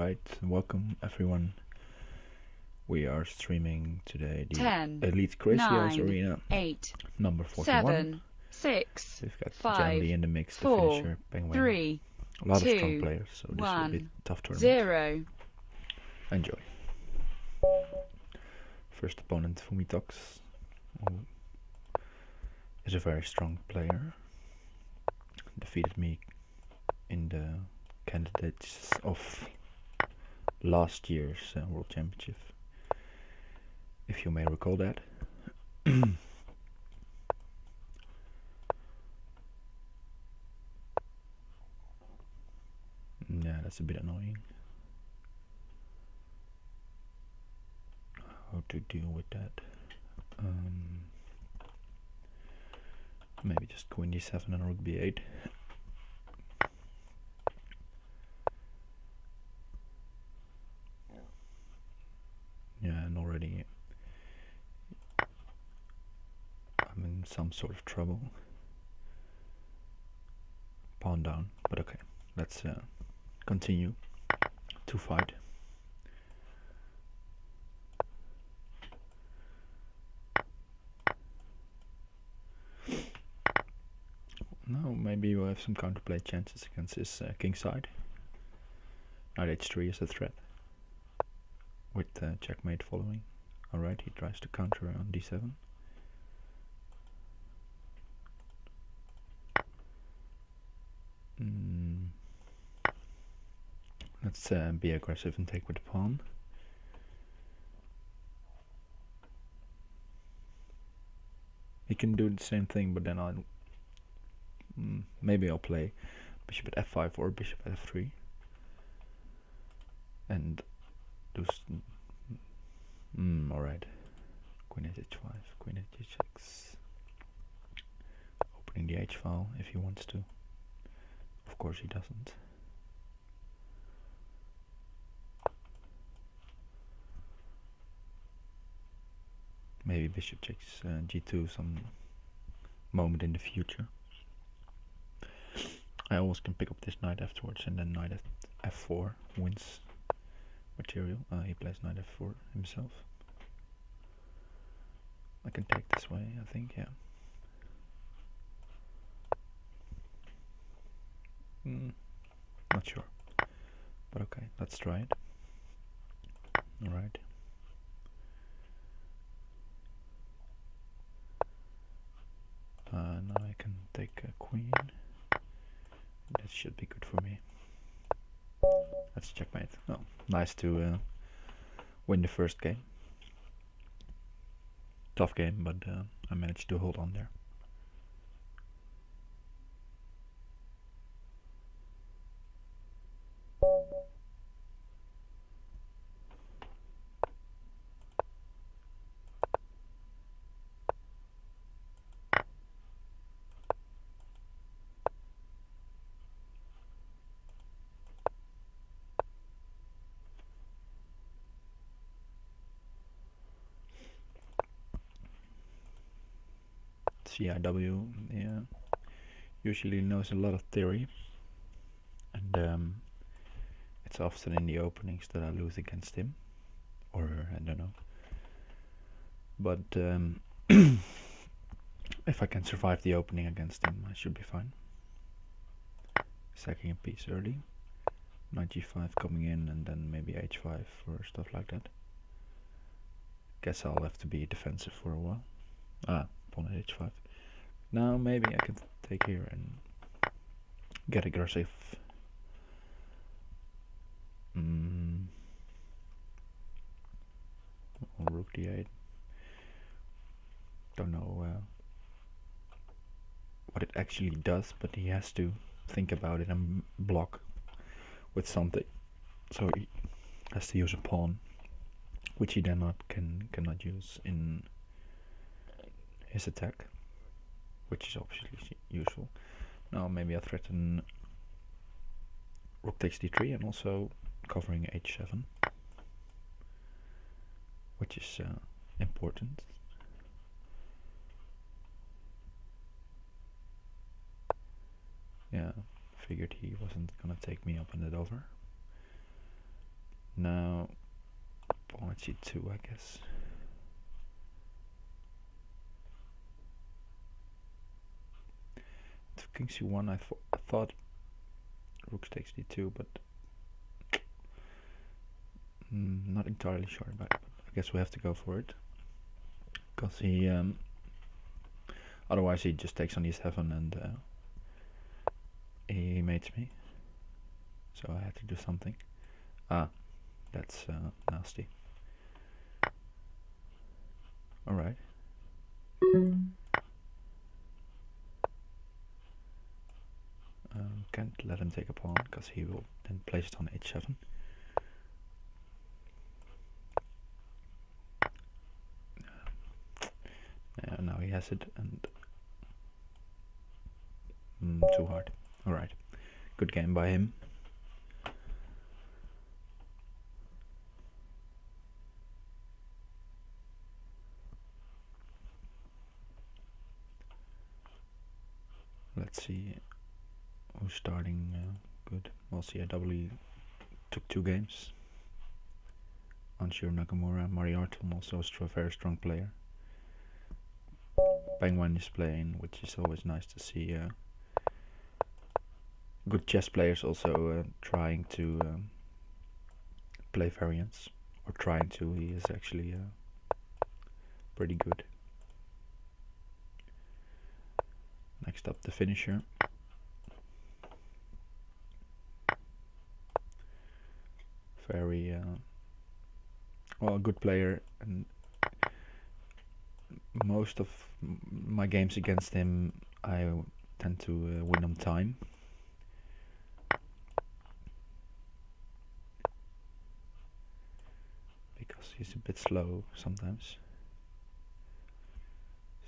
Alright, welcome everyone. We are streaming today the 10, Elite Crazyhouse 9, Arena 8, number 41. 7, 6, We've got 5, Janly in the mix, the 4, finisher, Penguin. 3, A lot of strong 2, players, so this will be a 1, tough tournament. 0. Enjoy. First opponent, Fumitox, who is a very strong player. Defeated me in the candidates of last year's World Championship, if you may recall that. Yeah, that's a bit annoying. How to deal with that? Maybe just Queen D7 and Rook B8. Yeah, and already I'm in some sort of trouble. Pawn down, but okay, let's continue to fight. Now maybe we'll have some counterplay chances against his king side. Knight h3 is a threat, with checkmate following. Alright, he tries to counter on d7. Let's be aggressive and take with the pawn. He can do the same thing, but then maybe I'll play bishop at f5 or bishop at f3 and do alright, queen at h5, queen at h6, opening the h file if he wants to. Of course he doesn't. Maybe bishop takes g2 some moment in the future. I always can pick up this knight afterwards, and then knight at f4 wins material. He plays knight f4 himself. I can take this way, I think, yeah. Not sure, but okay, let's try it. Alright. Now I can take a queen. That should be good for me. Let's checkmate. Oh, nice to win the first game. Tough game, but I managed to hold on there. CIW, yeah, usually knows a lot of theory, and it's often in the openings that I lose against him, or I don't know. But if I can survive the opening against him, I should be fine. Sacking a piece early, knight g5 coming in, and then maybe h5 or stuff like that. Guess I'll have to be defensive for a while. Pawn at h5. Now maybe I can take here and get aggressive. Rook d8. Don't know what it actually does, but he has to think about it and block with something. So he has to use a pawn, which he then cannot use in his attack, which is obviously useful. Now maybe I threaten rook takes d3 and also covering h7, which is important. Yeah, figured he wasn't gonna take me up on that over. Now pawn at c2, I guess. To king c1, I thought rook takes d2, but not entirely sure about it. But I guess we have to go for it, because he otherwise he just takes on e7 and he mates me. So I had to do something. That's nasty. Alright. Can't let him take a pawn, because he will then place it on h7. Now he has it, and too hard. Alright, good game by him. Let's see who's starting good. Well, CIW took 2 games. Anshiro Nakamura, Mari Artem, also a very strong player. Penguin is playing, which is always nice to see. Good chess players also trying to play variants, or trying to. He is actually pretty good. Next up, the finisher. Very well, a good player, and most of my games against him I tend to win on time. Because he's a bit slow sometimes.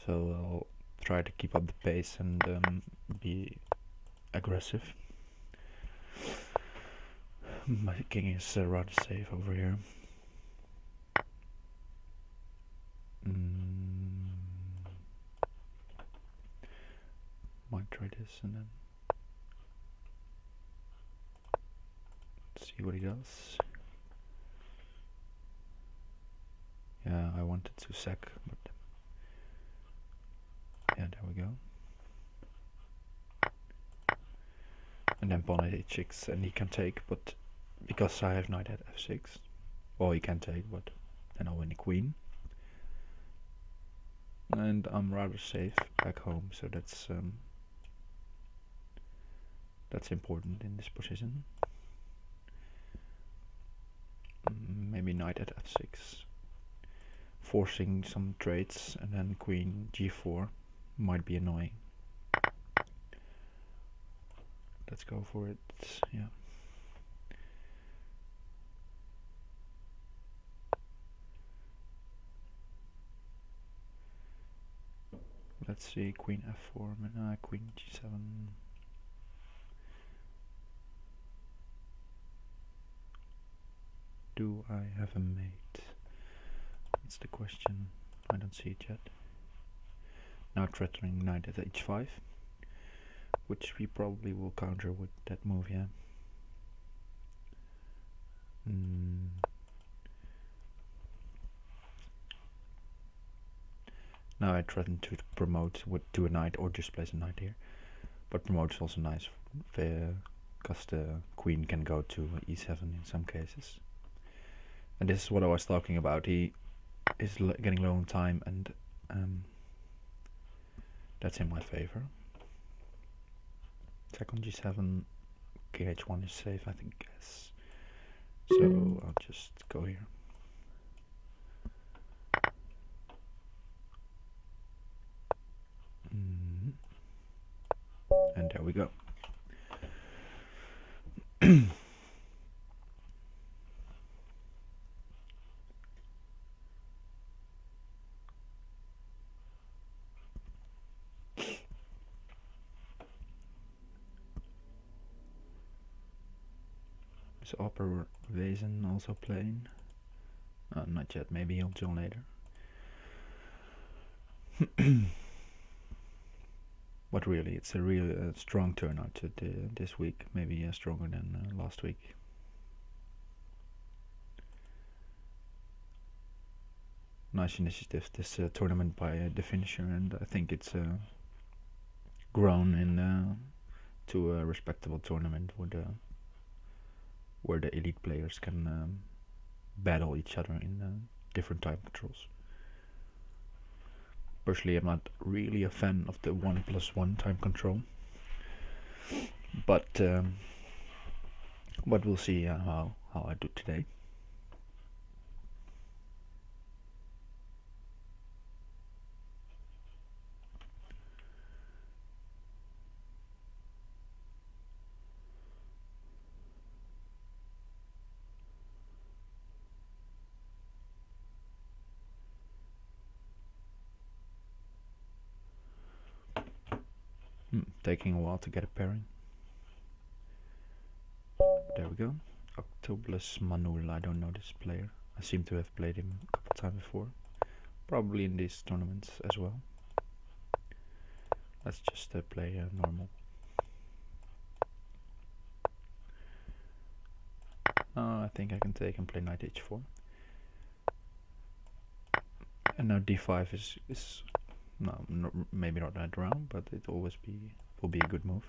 So I'll try to keep up the pace and be aggressive. My king is rather safe over here. Might try this and then see what he does. Yeah, I wanted to sack, but yeah, there we go. And then pawn at h6, and he can take, but because I have knight at f6, well, he can take, but then I'll win the queen. And I'm rather safe back home, so that's important in this position. Maybe knight at f6, forcing some trades, and then queen g4 might be annoying. Let's go for it. Yeah. Let's see, queen f4, queen g7. Do I have a mate? That's the question. I don't see it yet. Now threatening knight at h5, which we probably will counter with that move, yeah. Now I threaten to promote to a knight, or just place a knight here. But promote is also nice, because the queen can go to e7 in some cases. And this is what I was talking about. He is getting low on time, and that's in my favor. Check on g7, king h1 is safe, I think, guess. So I'll just go here. And there we go. Is Opera Vazen also playing? Not yet, maybe he'll join later. But really, it's a real strong turnout this week, maybe stronger than last week. nice initiative, this tournament by the finisher, and I think it's grown in to a respectable tournament where the elite players can battle each other in different time controls. Personally, I'm not really a fan of the 1+1 time control, but we'll see how I do today. Taking a while to get a pairing. There we go. Octobulus Manul, I don't know this player. I seem to have played him a couple times before. Probably in these tournaments as well. Let's just play normal. I think I can take and play knight h4. And now d5 is no, maybe not that round, but it will be a good move.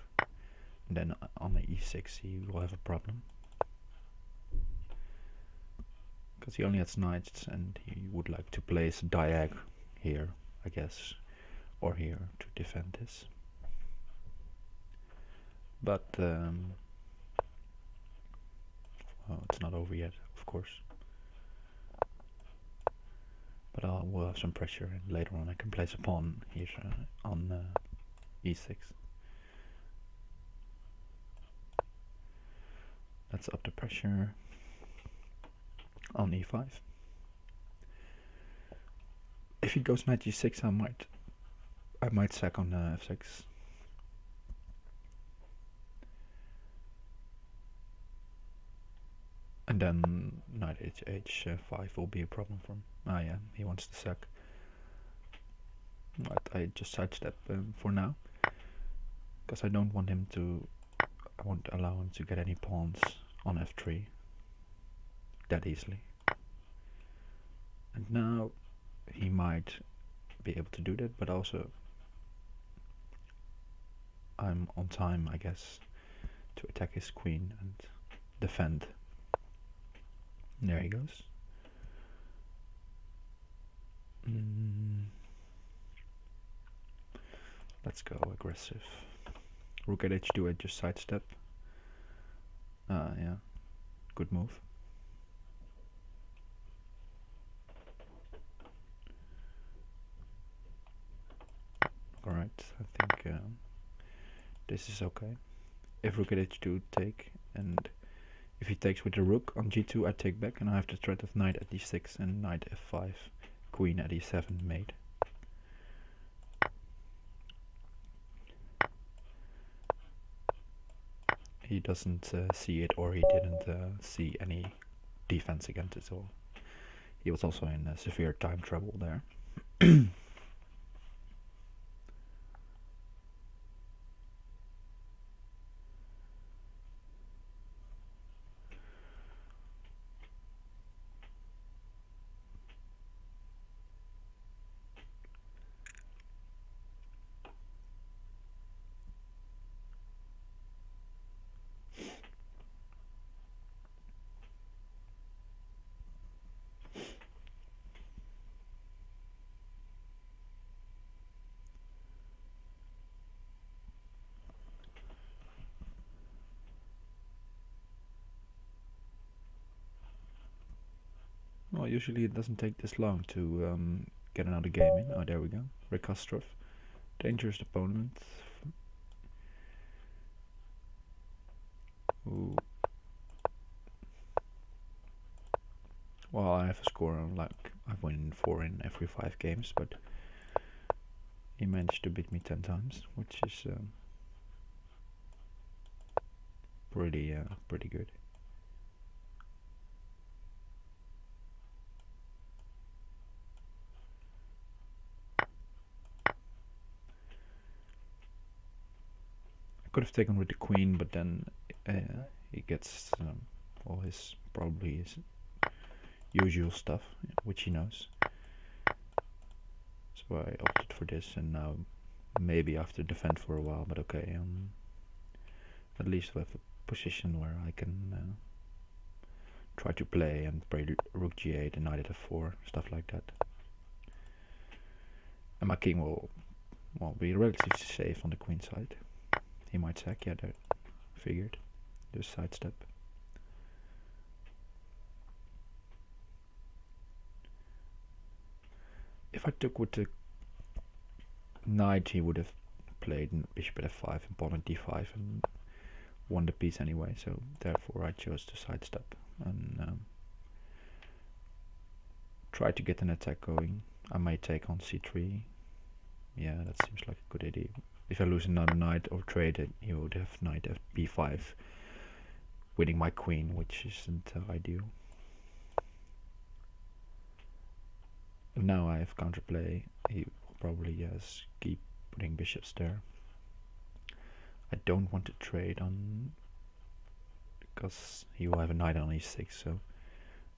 And then on the e6 he will have a problem, because he only has knights and he would like to place diag here, I guess, or here to defend this. But it's not over yet, of course. But we'll have some pressure, and later on I can place a pawn here on e6. Let's up the pressure on e5. If he goes knight g6, I might sack on f6. And then knight h5 will be a problem for him. Ah yeah, he wants to sack. But I just sidestep for now, because I don't want him to. I won't allow him to get any pawns on f3 that easily. And now he might be able to do that, but also I'm on time, I guess, to attack his queen and defend. There he goes. Let's go aggressive. Rook at h2, I just sidestep. Yeah, good move. Alright, I think this is okay. If rook at h2 take, and if he takes with the rook on g2, I take back, and I have the threat of knight at d6 and knight f5, queen at e7 mate. He doesn't see it, or he didn't see any defense against it, so he was also in severe time trouble there. Well, usually it doesn't take this long to get another game in. Oh, there we go. Rekastrov. Dangerous opponent. Ooh. Well, I have a score on, like, I've won 4 in every 5 games, but he managed to beat me 10 times, which is pretty good. Could have taken with the queen, but then he gets all his probably his usual stuff, which he knows. So I opted for this, and now maybe I have to defend for a while, but okay, at least we have a position where I can try to play and play rook g8 and knight at f4, stuff like that. And my king will be relatively safe on the queen side. He might sack, yeah, that figured. Just sidestep. If I took with the knight, he would have played bishop at f5 and pawn at d5 and won the piece anyway, so therefore I chose to sidestep and try to get an attack going. I may take on c3. Yeah, that seems like a good idea. If I lose another knight or trade it, he would have knight at b5, winning my queen, which isn't ideal. And now I have counterplay. He will probably keep putting bishops there. I don't want to trade on, because he will have a knight on e6, so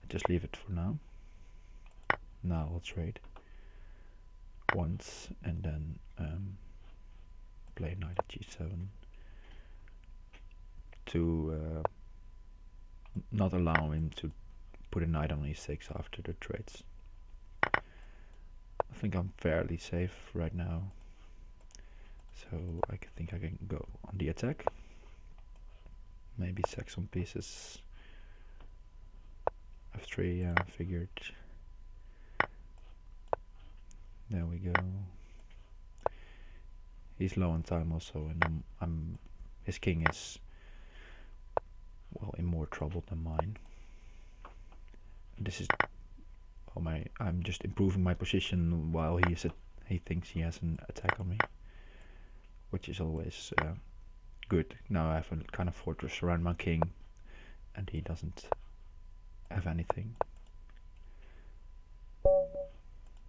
I just leave it for now. Now I'll trade once and then play knight at g7 to not allow him to put a knight on e6 after the trades. I think I'm fairly safe right now, so I think I can go on the attack. Maybe sack some pieces. f3, yeah, figured. There we go. He's low on time also, and his king is in more trouble than mine. This is I'm just improving my position while he thinks he has an attack on me, which is always good. Now I have a kind of fortress around my king, and he doesn't have anything.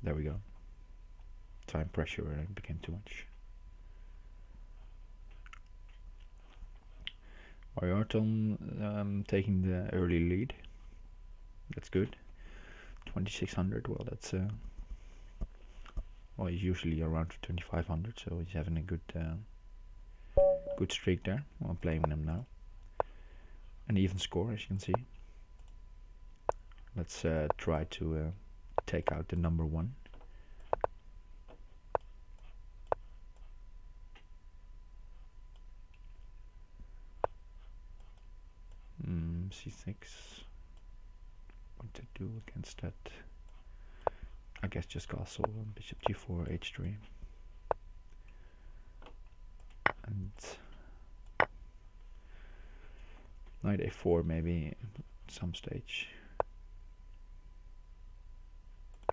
There we go. Time pressure became too much. Mariarton taking the early lead. That's good. 2600. Well, that's he's usually around 2500, so he's having a good streak there. I'm playing him now. An even score, as you can see. Let's try to take out the number one. C6. What to do against that? I guess just castle, bishop g4, h3, and knight a4 maybe at some stage.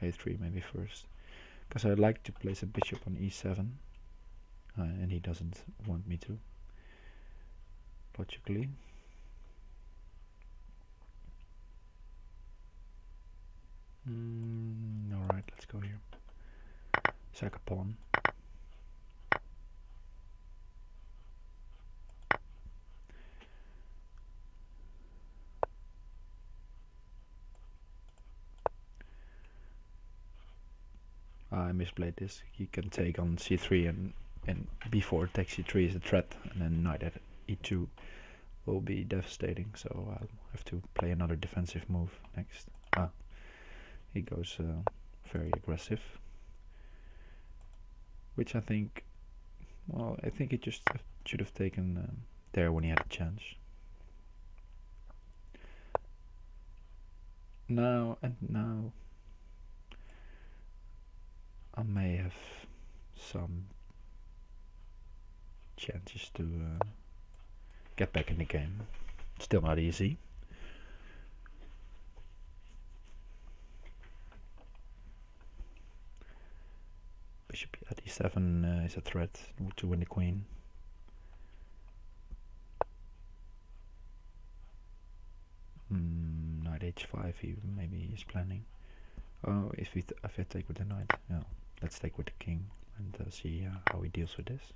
a3 maybe first, because I'd like to place a bishop on e7, and he doesn't want me to, logically. Alright, let's go here. Sack a pawn. I misplayed this. He can take on c3 and before takes c3 is a threat, and then knight at e2 will be devastating, so I'll have to play another defensive move next. He goes very aggressive, which I think, I think he just should have taken there when he had a chance. Now I may have some chances to get back in the game. Still not easy. Bishop at e7 is a threat to win the queen. Knight h5 maybe he's planning. Oh, if I take with the knight, yeah. Let's take with the king and see how he deals with this.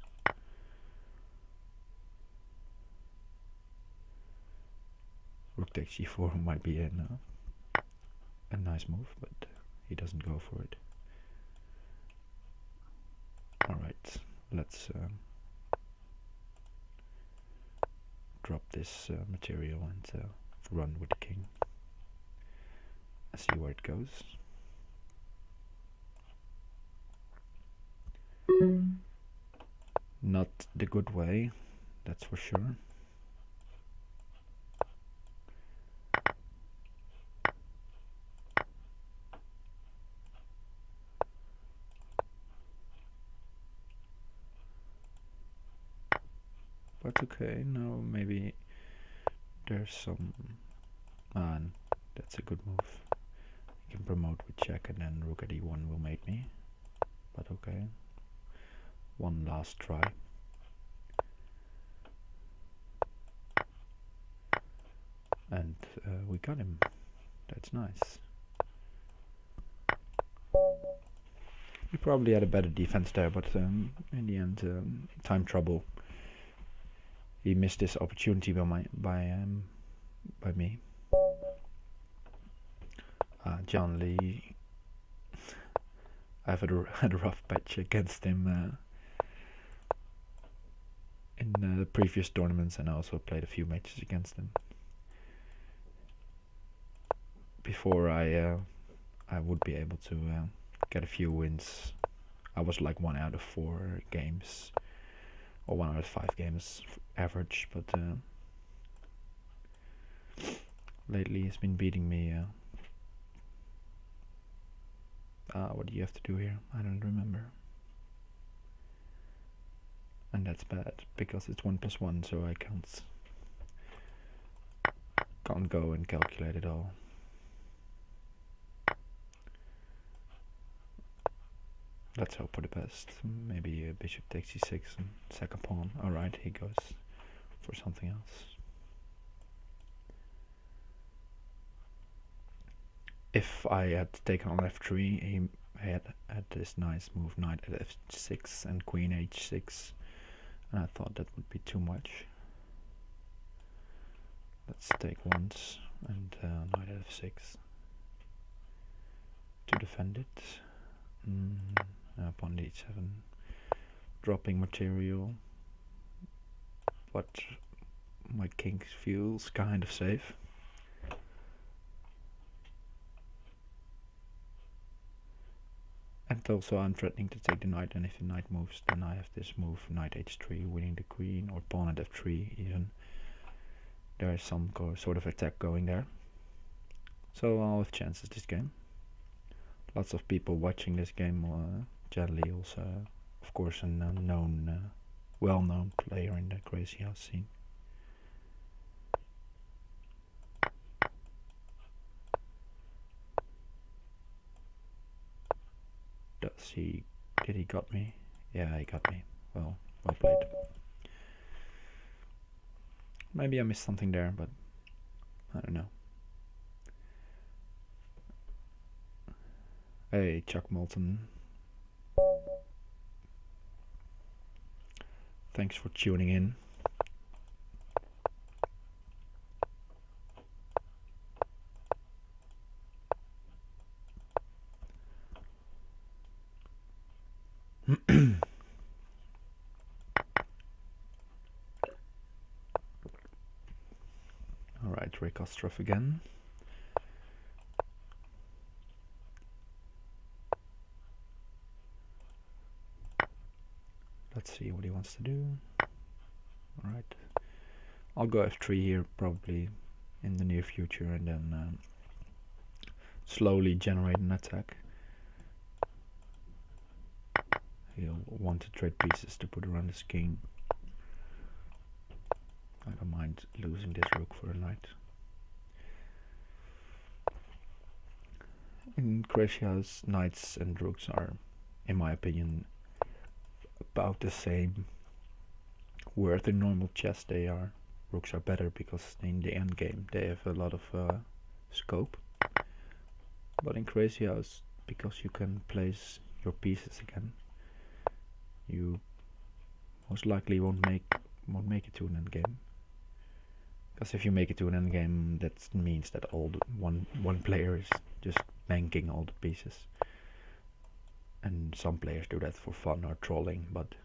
Rook takes g4 might be a nice move, but he doesn't go for it. Alright, let's drop this material and run with the king. See where it goes. Not the good way, that's for sure. But okay, now maybe there's some... that's a good move. You can promote with check and then rook at e1 will mate me. But okay. One last try. And we got him. That's nice. We probably had a better defense there, but in the end, time trouble. He missed this opportunity by me. John Lee. I've had a rough patch against him in the previous tournaments, and I also played a few matches against him. Before I would be able to get a few wins. I was like 1 out of 4 games, or 1 out of 5 games average, but lately he's been beating me. What do you have to do here? I don't remember. And that's bad, because it's 1+1, so I can't go and calculate it all. Let's hope for the best. Maybe bishop takes e6 and second pawn. Alright, he goes for something else. If I had taken on f3, he had this nice move, knight at f6 and queen h6, and I thought that would be too much. Let's take once and knight at f6 to defend it. Pawn d7, dropping material, but my king feels kind of safe. And also I'm threatening to take the knight, and if the knight moves, then I have this move, knight h3, winning the queen, or pawn at f3 even. There is some sort of attack going there. So I'll have chances this game. Lots of people watching this game, generally also, of course, a known, well-known player in the Crazyhouse scene. Did he got me? Yeah, he got me. Well played. Maybe I missed something there, but I don't know. Hey, Chuck Moulton. Thanks for tuning in. Alright, Ray Kostrov again. Let's see what he wants to do. Alright. I'll go f3 here probably in the near future, and then slowly generate an attack. He'll want to trade pieces to put around his king. I don't mind losing this rook for a knight. In Crazyhouse, knights and rooks are, in my opinion, about the same worth in normal chess. Rooks are better because in the end game they have a lot of scope. But in Crazyhouse, because you can place your pieces again, you most likely won't make it to an end game. Because if you make it to an end game, that means that one player is just banking all the pieces. And some players do that for fun or trolling, but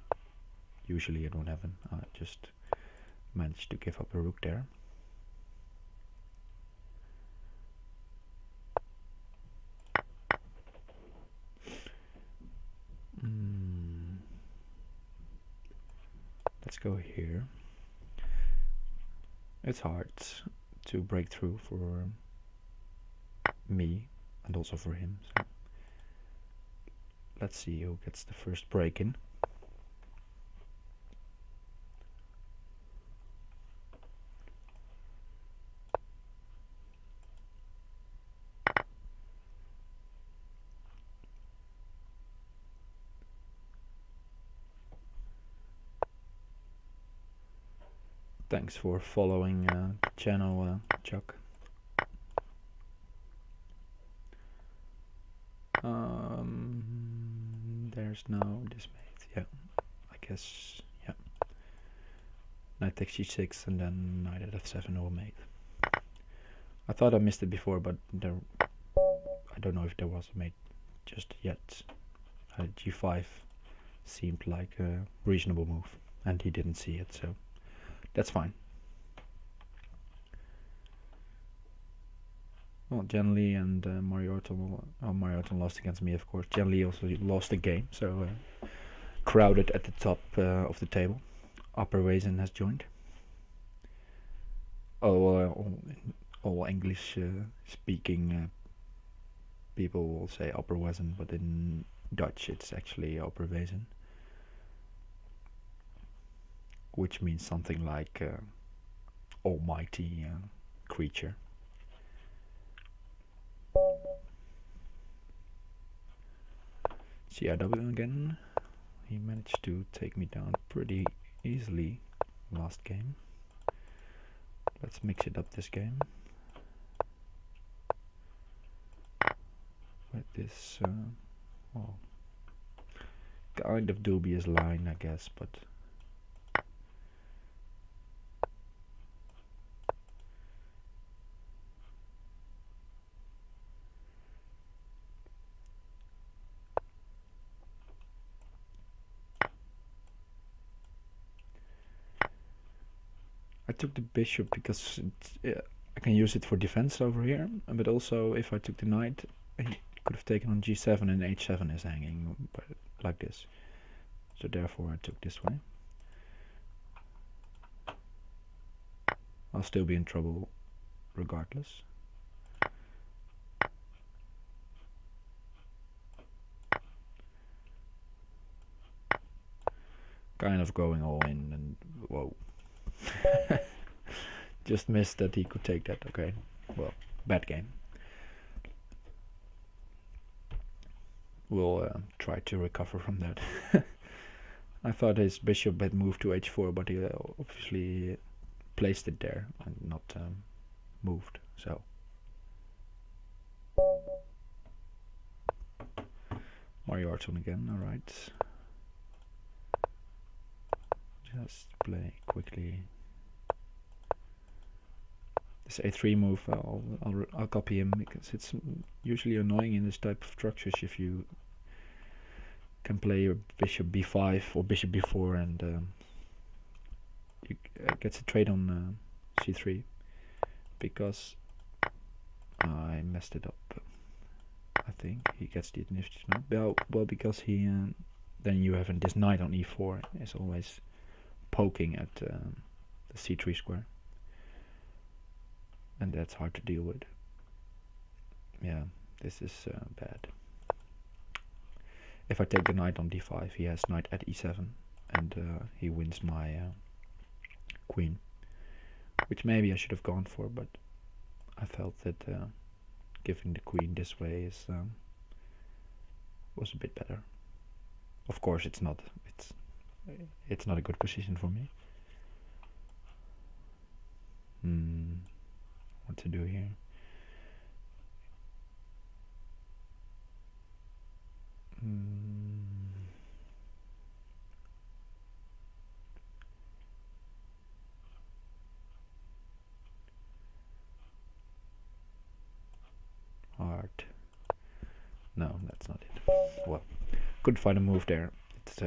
usually I don't have an. I just managed to give up a rook there. Let's go here. It's hard to break through for me and also for him. So let's see who gets the first break in. Thanks for following channel, Chuck. There's no dismate. Yeah, I guess. Yeah. Knight takes g6 and then knight at f7 or mate. I thought I missed it before, but there. I don't know if there was a mate just yet. G5 seemed like a reasonable move, and he didn't see it, so that's fine. Well, Jen Lee and Mario Orton lost against me, of course. Jen Lee also lost the game, so crowded at the top of the table. Upper Raisin has joined. All English speaking people will say Upper Raisin, but in Dutch it's actually Upper Raisin, which means something like almighty creature. CRW again. He managed to take me down pretty easily last game. Let's mix it up this game with this well, kind of dubious line, I guess, but I took the bishop because I can use it for defense over here, but also if I took the knight, he could have taken on g7 and h7 is hanging like this. So therefore I took this way. I'll still be in trouble regardless. Kind of going all in and whoa. Just missed that he could take that. Okay, well, bad game. We'll try to recover from that. I thought his bishop had moved to h4, but he obviously placed it there and not moved, so Mario Arton again. Alright, just play quickly this a3 move. I'll copy him because it's usually annoying in this type of structures if you can play your bishop b5 or bishop b4 and you gets a trade on c3 because I messed it up. I think he gets the initiative now. Well, because he then you have this knight on e4 is always poking at the c3 square, and that's hard to deal with. Yeah, this is bad. If I take the knight on d5, he has knight at e7, and he wins my queen, which maybe I should have gone for, but I felt that giving the queen this way is was a bit better. Of course, it's not a good position for me. What to do here? Hard. No, that's not it. Well, couldn't find a move there. It's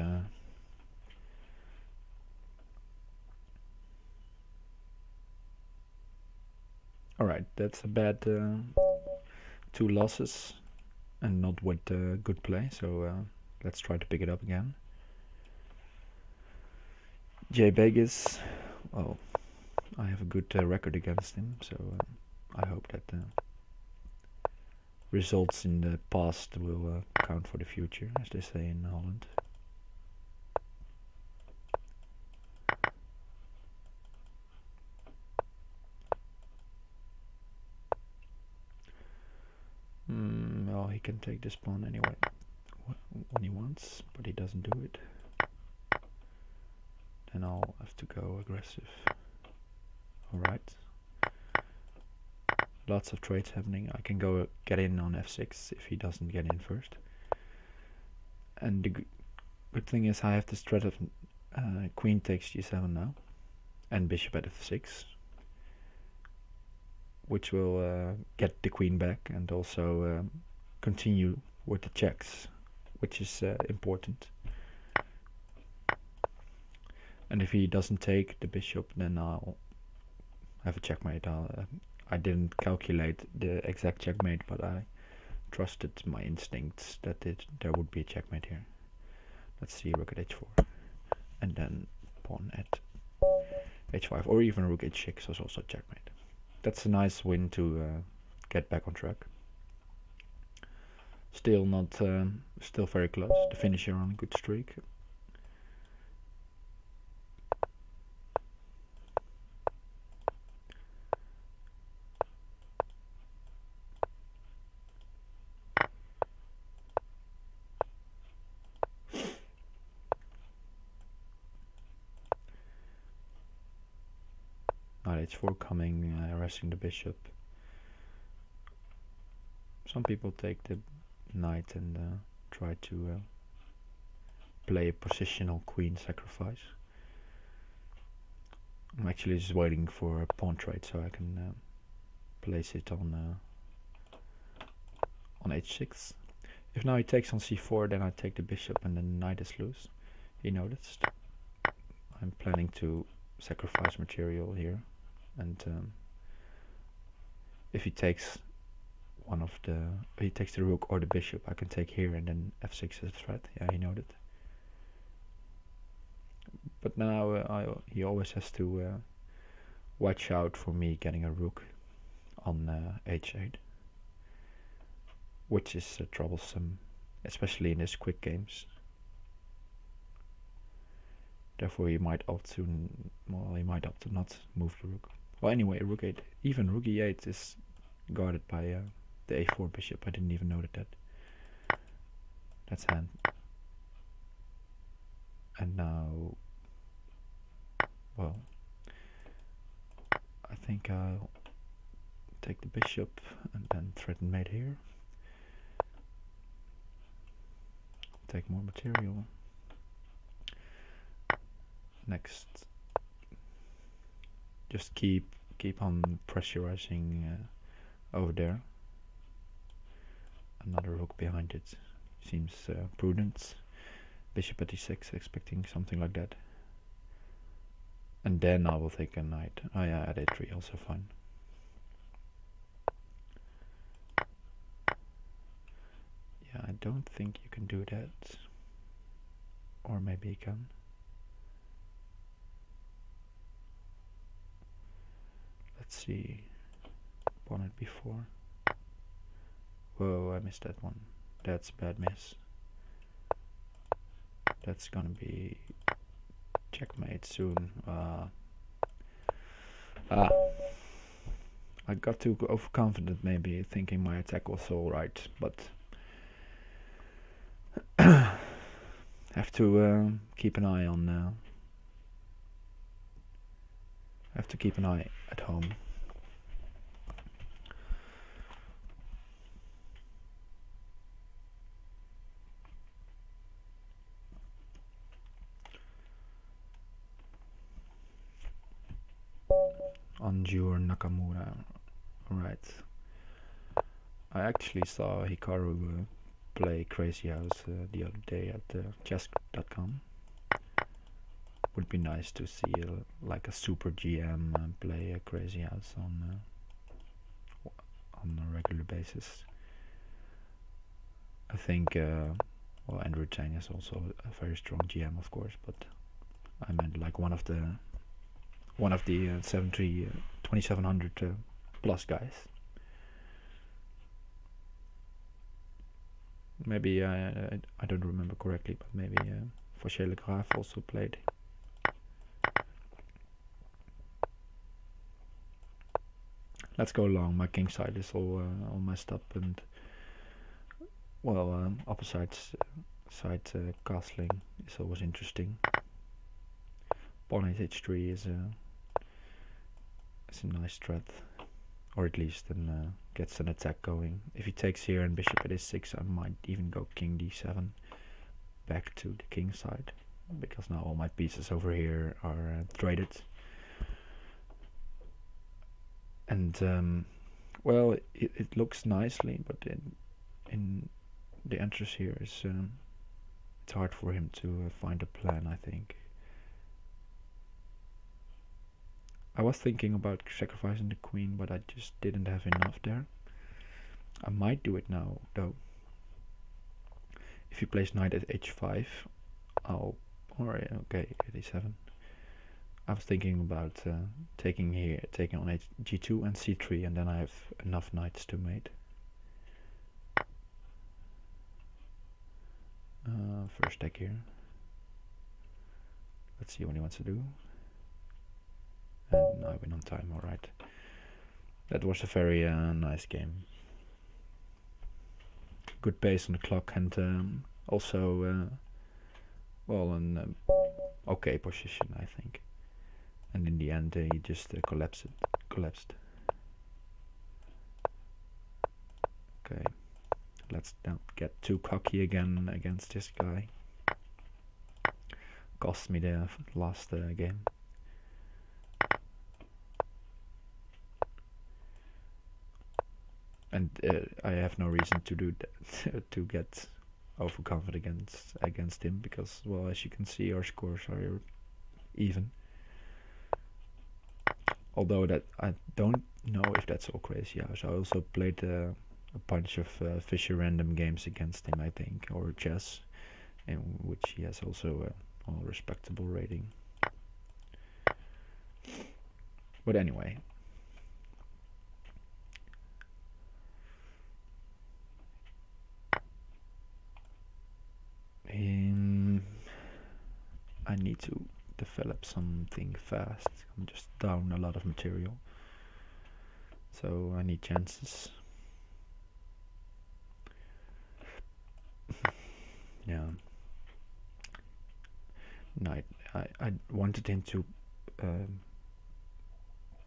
alright, that's a bad 2 losses and not with good play, so let's try to pick it up again. Jay Vegas, well, I have a good record against him, so I hope that results in the past will count for the future, as they say in Holland. Well, he can take this pawn anyway when he wants, but he doesn't do it. Then I'll have to go aggressive. Alright. Lots of trades happening. I can go get in on f6 if he doesn't get in first. And the good thing is I have this threat of queen takes g7 now, and bishop at f6, which will get the queen back and also continue with the checks, which is important. And if he doesn't take the bishop, then I'll have a checkmate. I didn't calculate the exact checkmate, but I trusted my instincts that there would be a checkmate here. Let's see, rook at h4, and then pawn at h5, or even rook h6 was also checkmate. That's a nice win to get back on track. Still not, still very close. The finisher on a good streak. Knight h4 coming, arresting the bishop. Some people take the knight and try to play a positional queen sacrifice. I'm actually just waiting for a pawn trade so I can place it on h6. If now he takes on c4, then I take the bishop and the knight is loose. He noticed. I'm planning to sacrifice material here, and if he takes he takes the rook or the bishop, I can take here and then f6 is a threat. Yeah, he noted. But now he always has to watch out for me getting a rook on h8, which is troublesome, especially in his quick games. Therefore he might opt to, not move the rook. Well, anyway, rook 8, even rook e8 is guarded by the a4 bishop. I didn't even notice that. That's hand. And now, well, I think I'll take the bishop and then threaten mate here. Take more material. Next, just keep on pressurizing over there. Another rook behind it seems prudent. Bishop at e6, expecting something like that. And then I will take a knight. Oh yeah, at a3 also fine. Yeah, I don't think you can do that. Or maybe you can. Let's see. Pawn at b4. Whoa, I missed that one. That's a bad miss. That's gonna be checkmate soon. I got too overconfident, maybe thinking my attack was alright, but have to keep an eye on. Have to keep an eye at home. Anjur Nakamura. Right. I actually saw Hikaru play Crazyhouse the other day at chess.com. Would be nice to see like a super GM play a Crazyhouse on a regular basis. I think well, Andrew Chang is also a very strong GM, of course, but I meant like one of the 2700 plus guys. Maybe I don't remember correctly, but maybe Fauché Le Graaf also played. Let's go along. My king side is all messed up, and well, opposite side castling is always interesting. Pawn h3 is a nice threat, or at least then gets an attack going. If he takes here and bishop at h6, I might even go king d7 back to the king side, because now all my pieces over here are traded. And well, it looks nicely, but in the entries here is it's hard for him to find a plan, I think. I was thinking about sacrificing the queen, but I just didn't have enough there. I might do it now, though. If he plays knight at h5, or okay, at e7. I was thinking about taking on g2 and c3, and then I have enough knights to mate. First deck here. Let's see what he wants to do. And I win on time, alright. That was a very nice game. Good pace on the clock, and also, well, an okay position, I think. And in the end, he just collapsed. Okay, let's not get too cocky again against this guy. Cost me the last game. And I have no reason to do that, to get overconfident against him, because, well, as you can see, our scores are even. Although that I don't know if that's all Crazyhouse. I also played a bunch of Fisher random games against him, I think, or chess, in which he has also a respectable rating. But anyway. I need to develop something fast. I'm just down a lot of material, so I need chances. Yeah. Knight. I wanted him to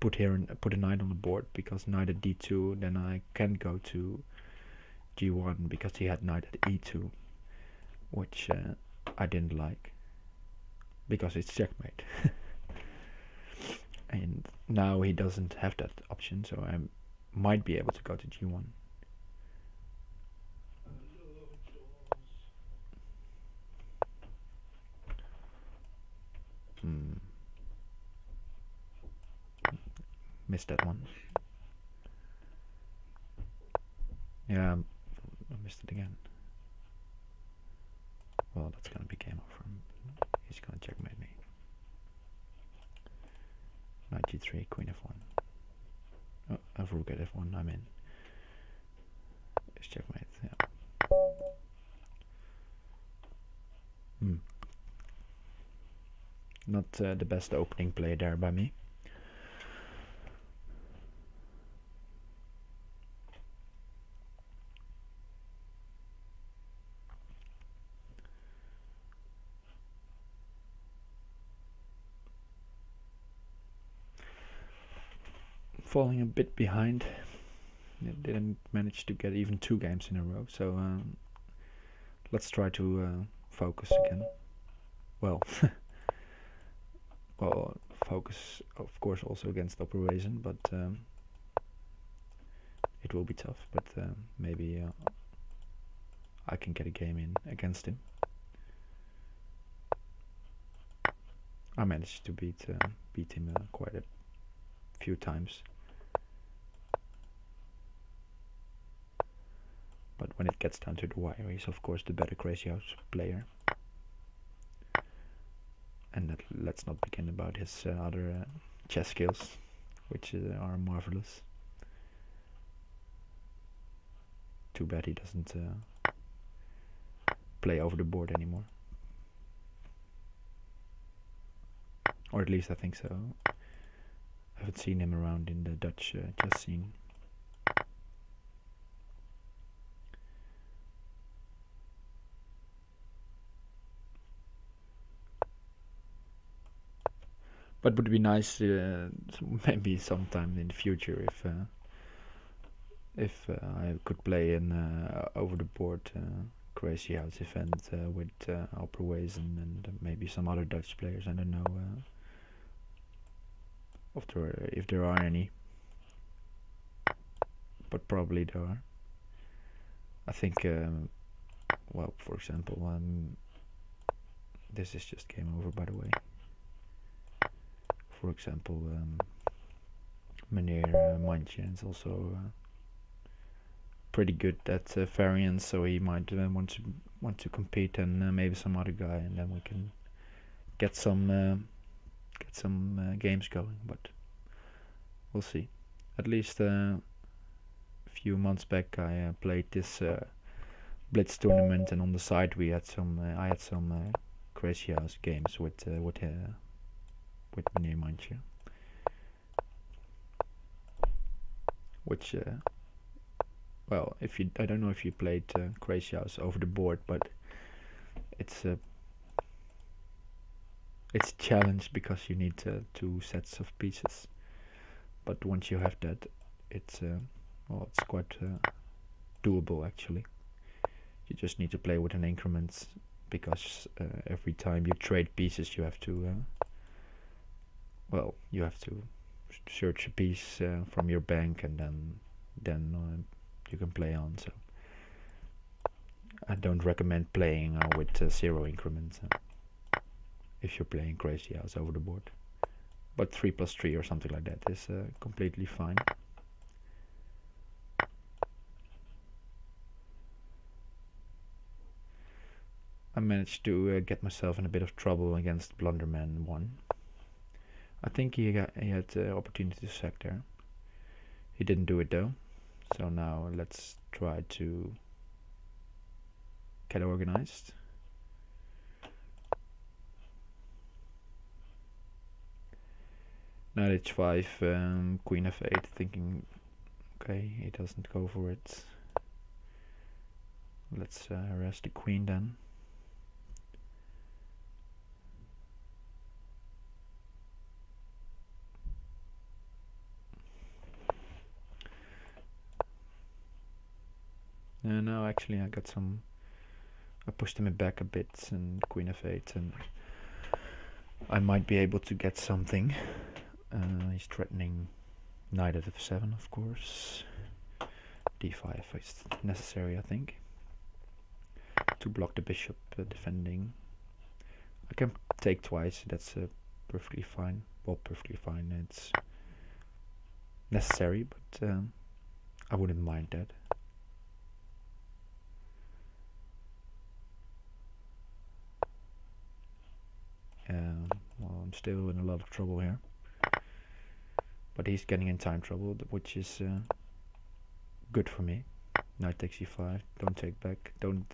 put a knight on the board, because knight at d2, then I can go to g1, because he had knight at e2, which I didn't like, because it's checkmate. And now he doesn't have that option, so I might be able to go to g1. Missed that one. Yeah, I missed it again. Well, that's gonna be game over. He's gonna checkmate me. Knight g3, queen f1. Oh, rook at f1, I'm in. It's checkmate, yeah. Not the best opening play there by me. Falling a bit behind. It didn't manage to get even 2 games in a row, so let's try to focus again. Well, well, focus of course also against Operation, but it will be tough. But maybe I can get a game in against him. I managed to beat him quite a few times. But when it gets down to the wire, he's of course the better Crazyhouse player. And let's not begin about his other chess skills, which are marvelous. Too bad he doesn't play over the board anymore. Or at least I think so. I haven't seen him around in the Dutch chess scene. But would be nice maybe sometime in the future if I could play an over the board Crazyhouse event with Alperways and maybe some other Dutch players. I don't know if there are any, but probably there are. I think well, for example, this is just game over, by the way. For example, Meneer Mandje is also pretty good at variance, so he might want to compete, and maybe some other guy, and then we can get some games going. But we'll see. At least a few months back, I played this Blitz tournament, and on the side we had some. I had some Crazyhouse games with Meneer Mandje, which well, I don't know if you played Crazyhouse over the board, but it's a challenge because you need 2 sets of pieces. But once you have that, it's well, it's quite doable actually. You just need to play with an increment, because every time you trade pieces, you have to well, you have to search a piece from your bank, and then you can play on. So I don't recommend playing with 0 increments if you're playing Crazyhouse over the board. But 3+3 or something like that is completely fine. I managed to get myself in a bit of trouble against Blunderman 1. I think he had the opportunity to sack there. He didn't do it though. So now let's try to get organized. Knight h5, Queen f8, thinking, okay, he doesn't go for it. Let's harass the queen then. No, actually I pushed him back a bit, and Queen f8, and I might be able to get something. He's threatening Knight at f7, of course. d5 is necessary, I think, to block the bishop defending. I can take twice, that's perfectly fine. Well, perfectly fine, it's necessary, but I wouldn't mind that. Well, I'm still in a lot of trouble here, but he's getting in time trouble, which is good for me. Knight takes e5, don't take back, don't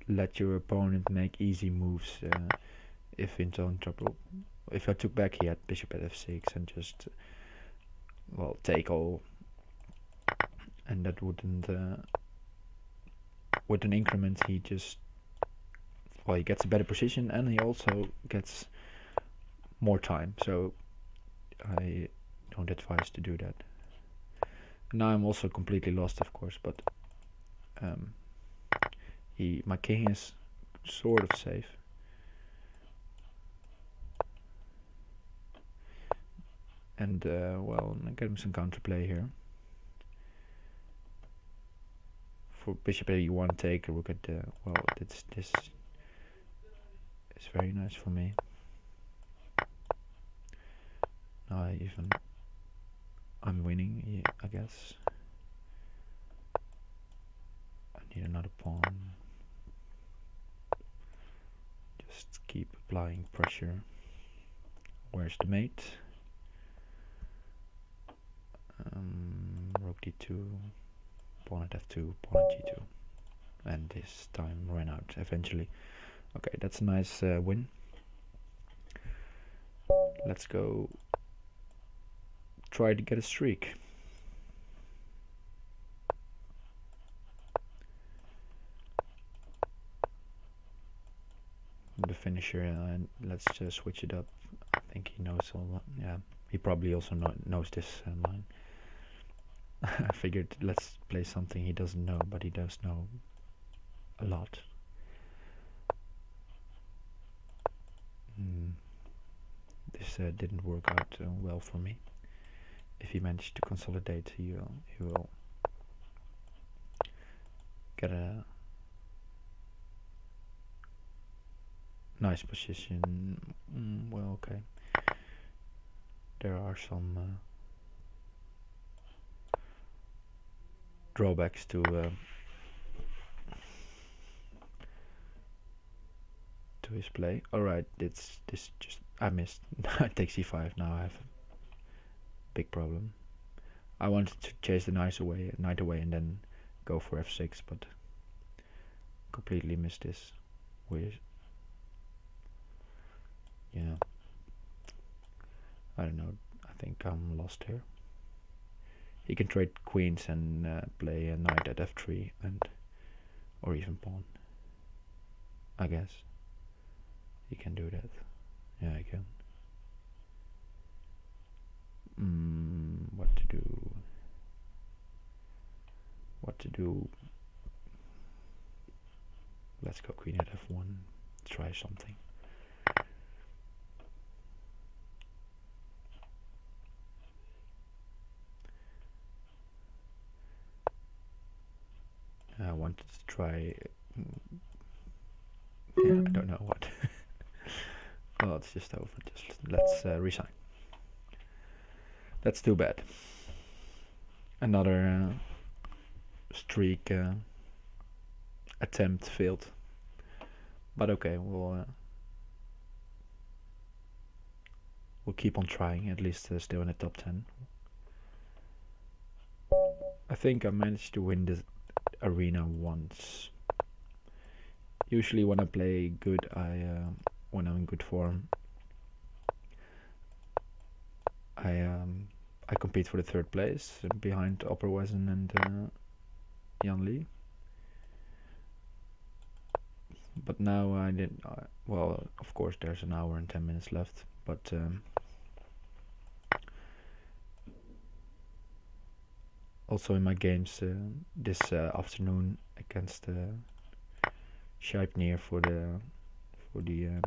let your opponent make easy moves if in zone trouble. If I took back, he had bishop at f6 and just well, take all, and that wouldn't with an increment he just, well, he gets a better position, and he also gets more time, so I don't advise to do that. Now I'm also completely lost, of course, but my king is sort of safe. And well, I'm getting some counterplay here. for bishop a1 take a rook at well, this is very nice for me. Now I'm winning, yeah, I guess. I need another pawn. Just keep applying pressure. Where's the mate? Rook d2, pawn at f2, pawn at g2, and this time ran out eventually. Okay, that's a nice win. Let's go try to get a streak. The finisher, and let's just switch it up. I think he knows all that. Yeah, he probably also knows this line. I figured let's play something he doesn't know, but he does know a lot. This didn't work out well for me. If he managed to consolidate, he will get a nice position. Well, okay. There are some drawbacks to his play. Alright, this just I missed. I take c5. Now I have a big problem. I wanted to chase the knight away and then go for f6, but completely missed this. Weird. Yeah. I don't know. I think I'm lost here. He can trade queens and play a knight at f3 or even pawn. I guess he can do that. Yeah, I can. What to do? What to do? Let's go queen at f1. Try something. I wanted to try. Yeah, I don't know what. Well, it's just over. Let's resign. That's too bad. Another streak attempt failed. But okay, we'll keep on trying. At least still in the top 10. I think I managed to win this arena once. Usually when I play good, when I'm in good form, I compete for the third place behind Opperwesen and Jan Lee. But now I didn't. Well, of course, there's an hour and 10 minutes left, but also in my games this afternoon against Scheibner for the 1-0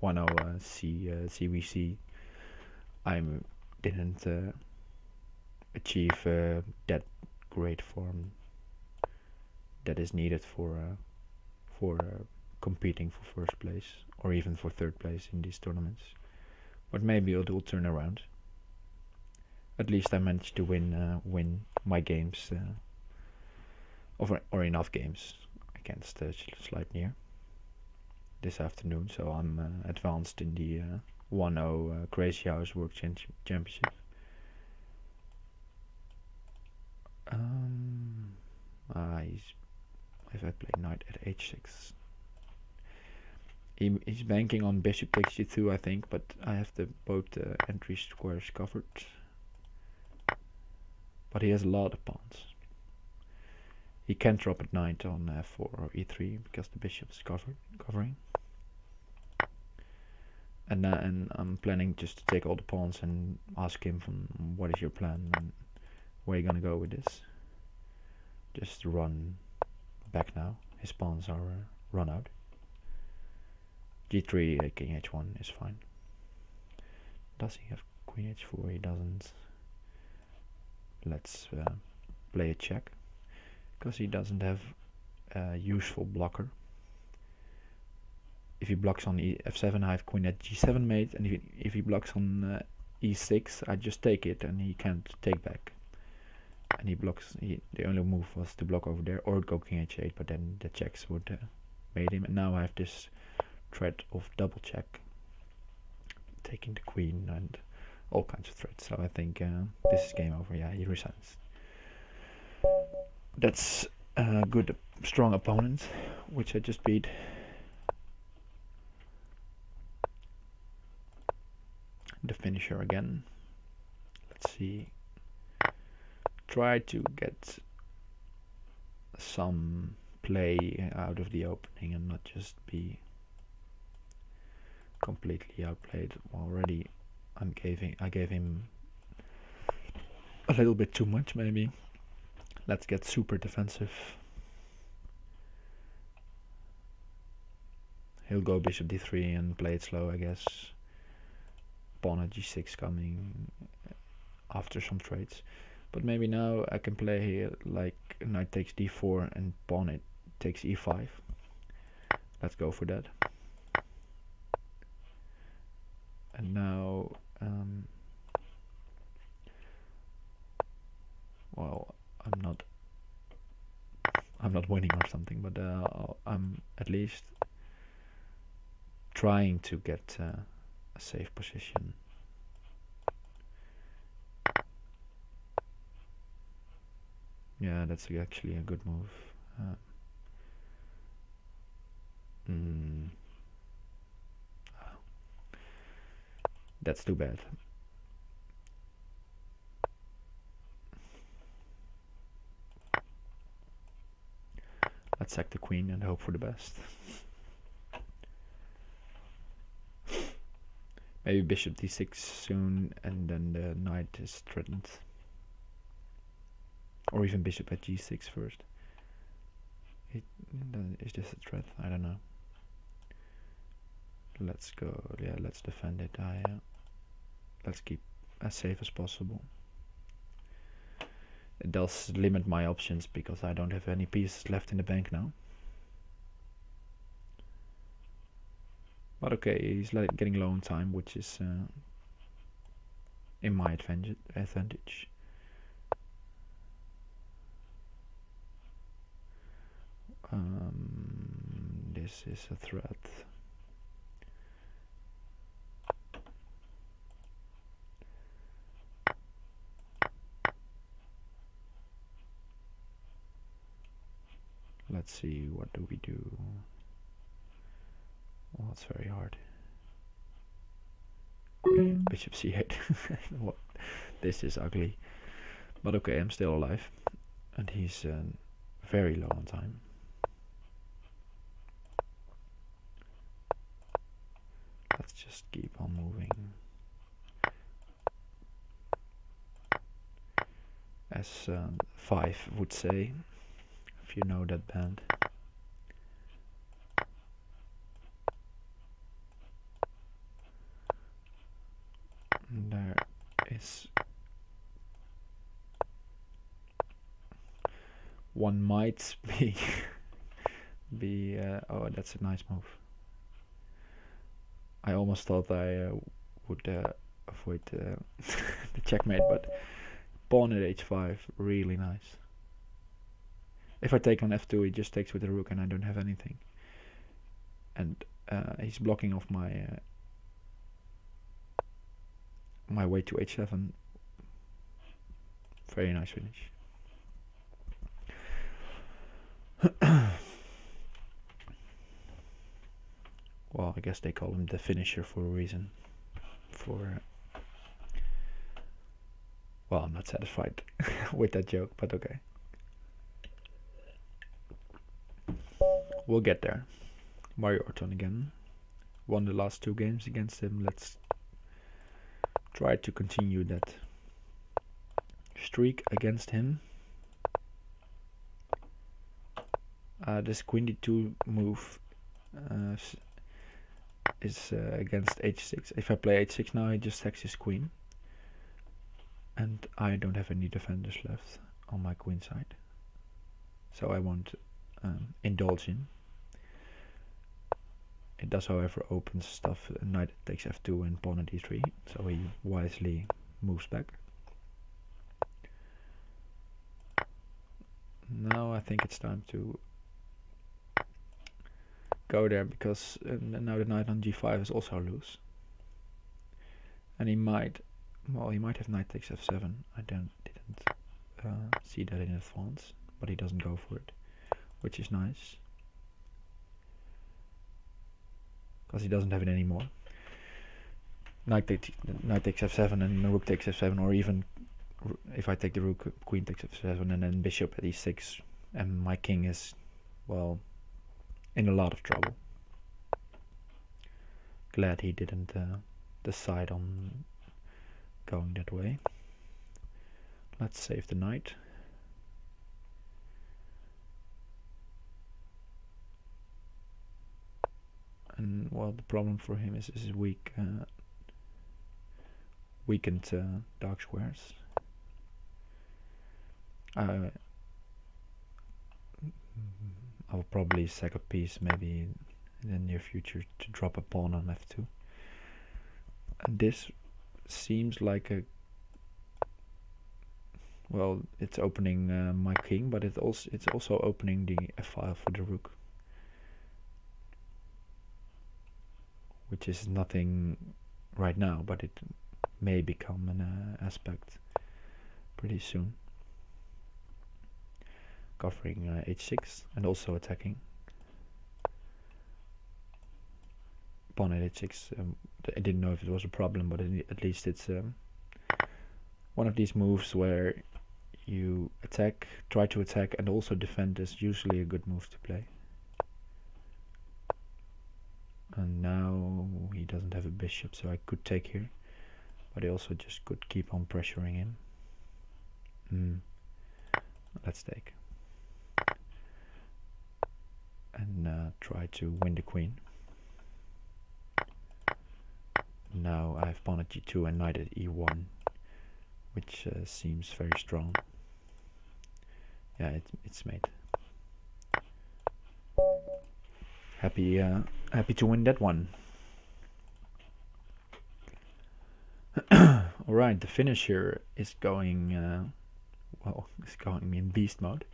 CWC, I didn't achieve that great form that is needed for competing for first place or even for third place in these tournaments. But maybe it will turn around. At least I managed to win my games, or enough games against Sleipnir this afternoon. So I'm advanced in the 1-0 Crazyhouse World Championship. If I play knight at h6, he's banking on bishop takes g2, I think, but I have both entry squares covered. But he has a lot of pawns. He can't drop at knight on f4 or e3 because the bishop is covering. And I'm planning just to take all the pawns and ask him from what is your plan and where are you gonna go with this. Just run back now. His pawns are run out. g3 king h1 is fine. Does he have queen h4? He doesn't. Let's play a check. because he doesn't have a useful blocker. If he blocks on f7, I have queen at g7 mate, and if he blocks on e6, I just take it, and he can't take back. And he blocks. The only move was to block over there or go king h8, but then the checks would made him. And now I have this threat of double check, taking the queen and all kinds of threats. So I think this is game over. Yeah, he resigns. That's a good, strong opponent, which I just beat. The finisher again. Let's see. Try to get some play out of the opening and not just be completely outplayed. Already I gave him a little bit too much, maybe. Let's get super defensive. He'll go bishop d3 and play it slow, I guess. Pawn at g6 coming after some trades. But maybe now I can play here like knight takes d4 and pawn it takes e5. Let's go for that. And now, well, I'm not winning or something, but I'm at least trying to get a safe position. Yeah, that's actually a good move. That's too bad. Let's sack the queen and hope for the best. Maybe bishop d6 soon, and then the knight is threatened. Or even bishop at g6 first. Is this a threat? I don't know. Let's go. Yeah, let's defend it. Let's keep as safe as possible. It does limit my options because I don't have any pieces left in the bank now. But okay, he's like getting low on time, which is in my advantage. This is a threat. Let's see, what do we do? Well, it's very hard. Queen, bishop c8. What? This is ugly. But okay, I'm still alive. And he's very low on time. Let's just keep on moving. As 5 would say, if you know that band. And there is one might be oh, that's a nice move. I almost thought I would avoid the checkmate, but pawn at h5, really nice. If I take on f2, he just takes with the rook and I don't have anything. And he's blocking off my my way to h7. Very nice finish. Well, I guess they call him the finisher for a reason. Well, I'm not satisfied with that joke, but okay. We'll get there. Mario Orton again. Won the last 2 games against him. Let's try to continue that streak against him. This queen d2 move is against h6. If I play h6 now, he just sacks his queen. And I don't have any defenders left on my queen side. so I won't indulge in. It does, however, open stuff. Knight takes f2 and pawn at d3, so he wisely moves back. Now I think it's time to go there, because now the knight on g5 is also loose. And he might, well, he might have knight takes f7. I didn't see that in advance, but he doesn't go for it, which is nice, because he doesn't have it anymore. Knight takes f7 and rook takes f7, or even if I take the rook, queen takes f7 and then bishop at e6, and my king is, well, in a lot of trouble. Glad he didn't decide on going that way. Let's save the knight. And well, the problem for him is his weakened dark squares. I will probably sack a piece maybe in the near future to drop a pawn on f2. And this seems like a, well, it's opening my king, but it's also opening the f-file for the rook, which is nothing right now, but it may become an aspect pretty soon. Covering h6 and also attacking. Pawn at h6. I didn't know if it was a problem, but at least it's one of these moves where you attack, try to attack, and also defend is usually a good move to play. And now he doesn't have a bishop, so I could take here, but I also just could keep on pressuring him. Let's take. And try to win the queen. Now I have pawn at g2 and knight at e1, which seems very strong. Yeah, it's made. Happy to win that one. Alright, the finisher is going, well, it's going in beast mode.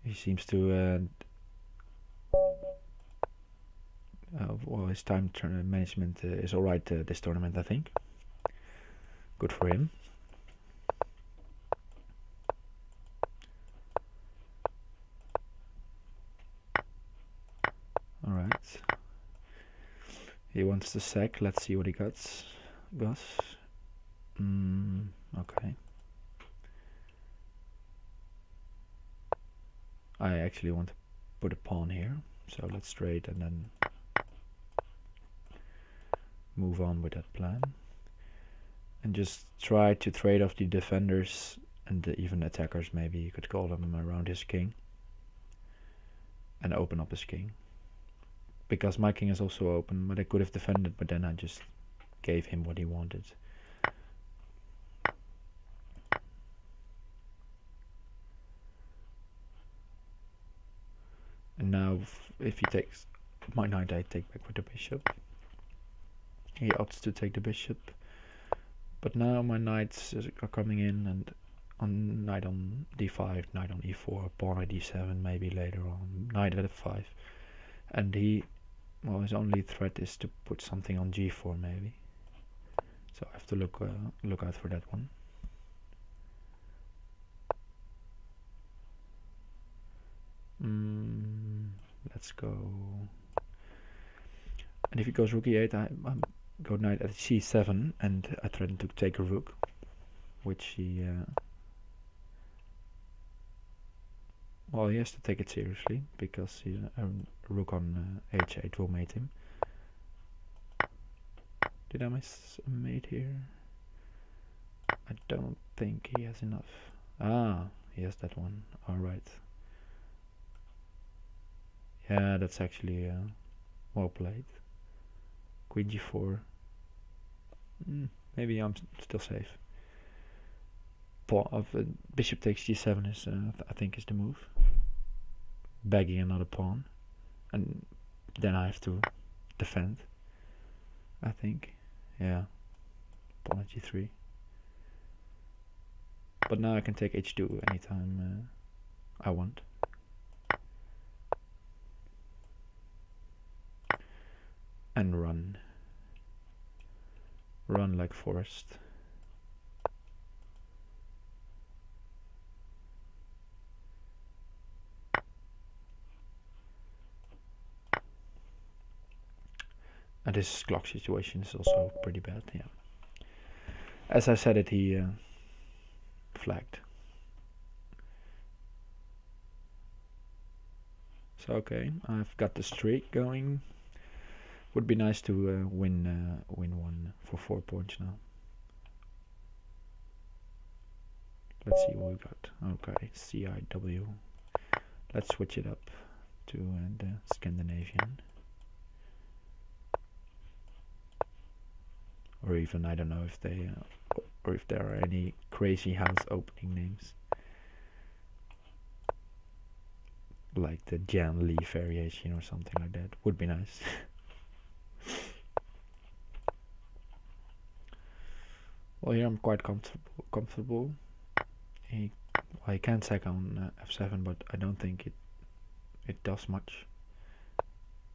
He seems to, well, his time management is alright this tournament, I think. Good for him. Alright. He wants to sack. Let's see what he got. Okay. I actually want to put a pawn here, so let's trade and then move on with that plan. And just try to trade off the defenders and even attackers, maybe you could call them, around his king. And open up his king. Because my king is also open, but I could have defended, but then I just gave him what he wanted. And now if he takes my knight, I take back with the bishop. He opts to take the bishop. But now my knights are coming in, and on knight on d5, knight on e4, pawn at d7, maybe later on, knight at f5. And he, well, his only threat is to put something on g4 maybe. So I have to look out for that one. Let's go. And if he goes rook e8, I go knight at c7, and I threaten to take a rook, which he, well, he has to take it seriously, because a rook on h8 will mate him. Did I miss a mate here? I don't think he has enough. Ah, he has that one. Alright. Yeah, that's actually well played. Queen g4. Maybe I'm still safe. bishop takes g7 is I think is the move. Bagging another pawn, and then I have to defend. I think, yeah, pawn at g3. But now I can take h2 anytime I want. And run like Forest. And this clock situation is also pretty bad, yeah. As I said it, he flagged. So okay, I've got the streak going. Would be nice to win one for 4 points now. Let's see what we got. Okay, CIW. Let's switch it up to the Scandinavian. Or even, I don't know if they, or if there are any Crazyhouse opening names. Like the Jan Lee variation or something like that. Would be nice. Well, here I'm quite comfortable. He can sack on f7, but I don't think it does much.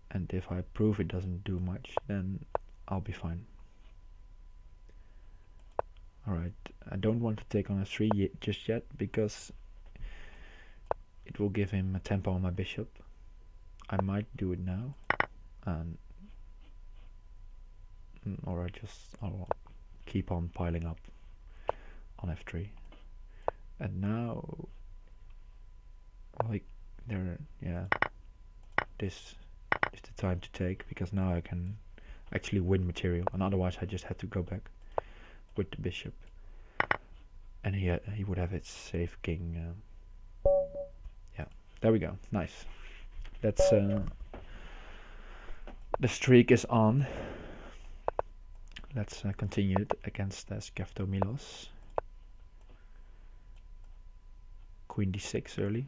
And if I prove it doesn't do much, then I'll be fine. Alright, I don't want to take on f3 just yet, because it will give him a tempo on my bishop. I might do it now, and or I'll keep on piling up on f3. And now, like, this is the time to take, because now I can actually win material, and otherwise I just had to go back with the bishop, and he would have its safe king. Yeah, there we go. Nice. That's the streak is on. Let's continue it against Skefto Milos. Queen d6 early.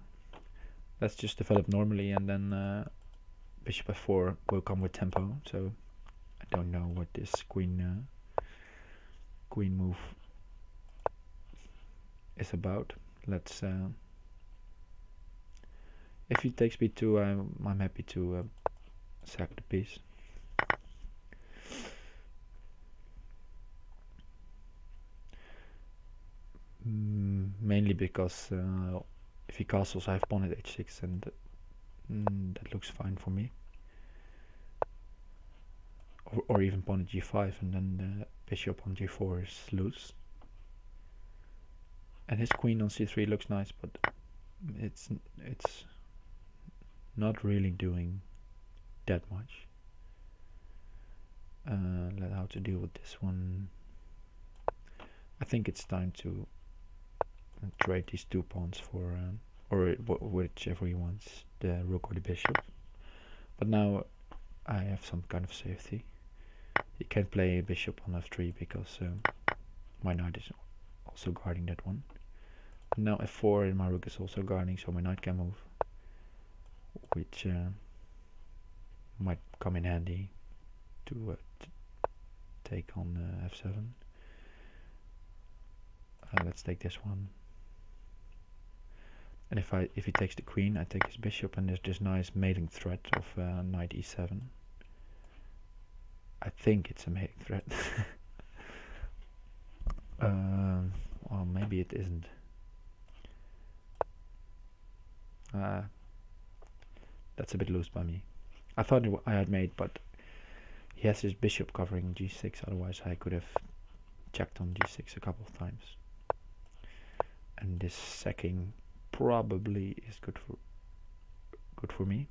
Let's just develop normally, and then bishop f4 will come with tempo. So I don't know what this queen move is about. Let's if he takes b2, I'm happy to sack the piece. Mainly because if he castles, I have pawn at h6, and that looks fine for me. Or even pawn at g5, and then the bishop on g4 is loose. And his queen on c3 looks nice, but it's not really doing that much. How to deal with this one? I think it's time to trade these 2 pawns for or whichever he wants, the rook or the bishop. But now I have some kind of safety. He can't play a bishop on f3 because my knight is also guarding that one. And now f4, and my rook is also guarding, so my knight can move, which might come in handy to take on f7. Let's take this one. And if he takes the queen, I take his bishop, and there's this nice mating threat of knight e7. I think it's a mating threat. Well, maybe it isn't. That's a bit loose by me. I thought I had mate, but he has his bishop covering g6. Otherwise, I could have checked on g6 a couple of times. And this sacking probably is good for me,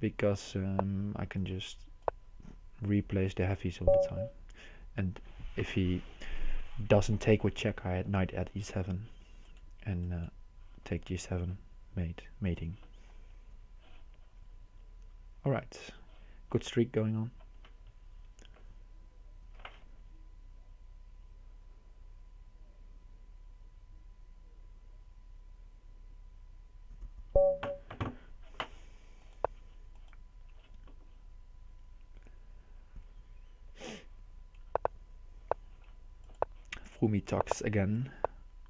because I can just replace the heavies all the time. And if he doesn't take with check, I had knight at e7 and take g7 mating. Alright, good streak going on. Fumitox again,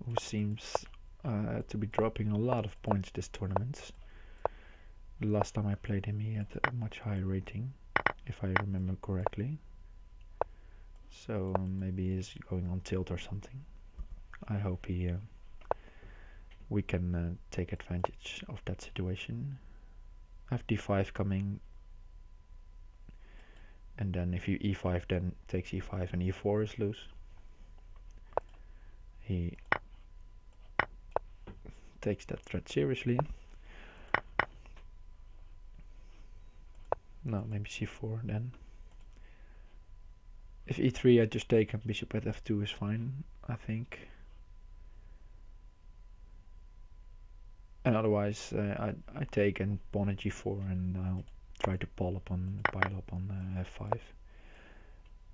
who seems to be dropping a lot of points this tournament. The last time I played him, he had a much higher rating, if I remember correctly. So maybe he's going on tilt or something. I hope we can take advantage of that situation. I have d5 coming, and then if you e5, then takes e5 and e4 is loose. He takes that threat seriously. No, maybe c4 then. If e3, I just take and bishop at f2 is fine, I think. And otherwise, I take and pawn at g4, and I'll try to pile up on f5,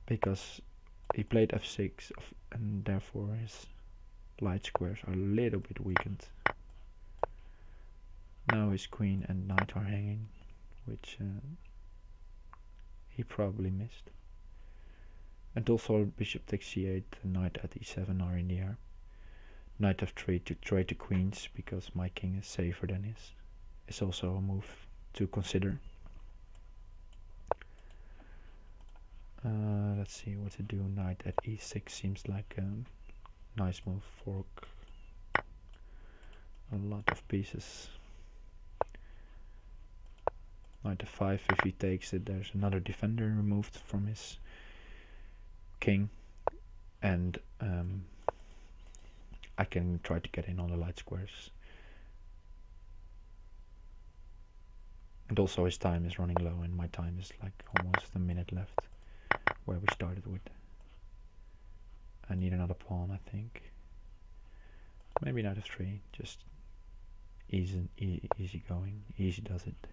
because he played f6, and therefore his light squares are a little bit weakened. Now his queen and knight are hanging, which he probably missed. And also bishop takes c8, knight at e7 are in the air. Knight f3 to trade the queens, because my king is safer than his. Is also a move to consider. Let's see what to do. Knight at e6 seems like a nice move. Fork a lot of pieces. Knight f5, if he takes it, there's another defender removed from his king, and I can try to get in on the light squares. And also his time is running low, and my time is like almost a minute left where we started with. I need another pawn, I think. Maybe knight f3, just easy going, easy does it.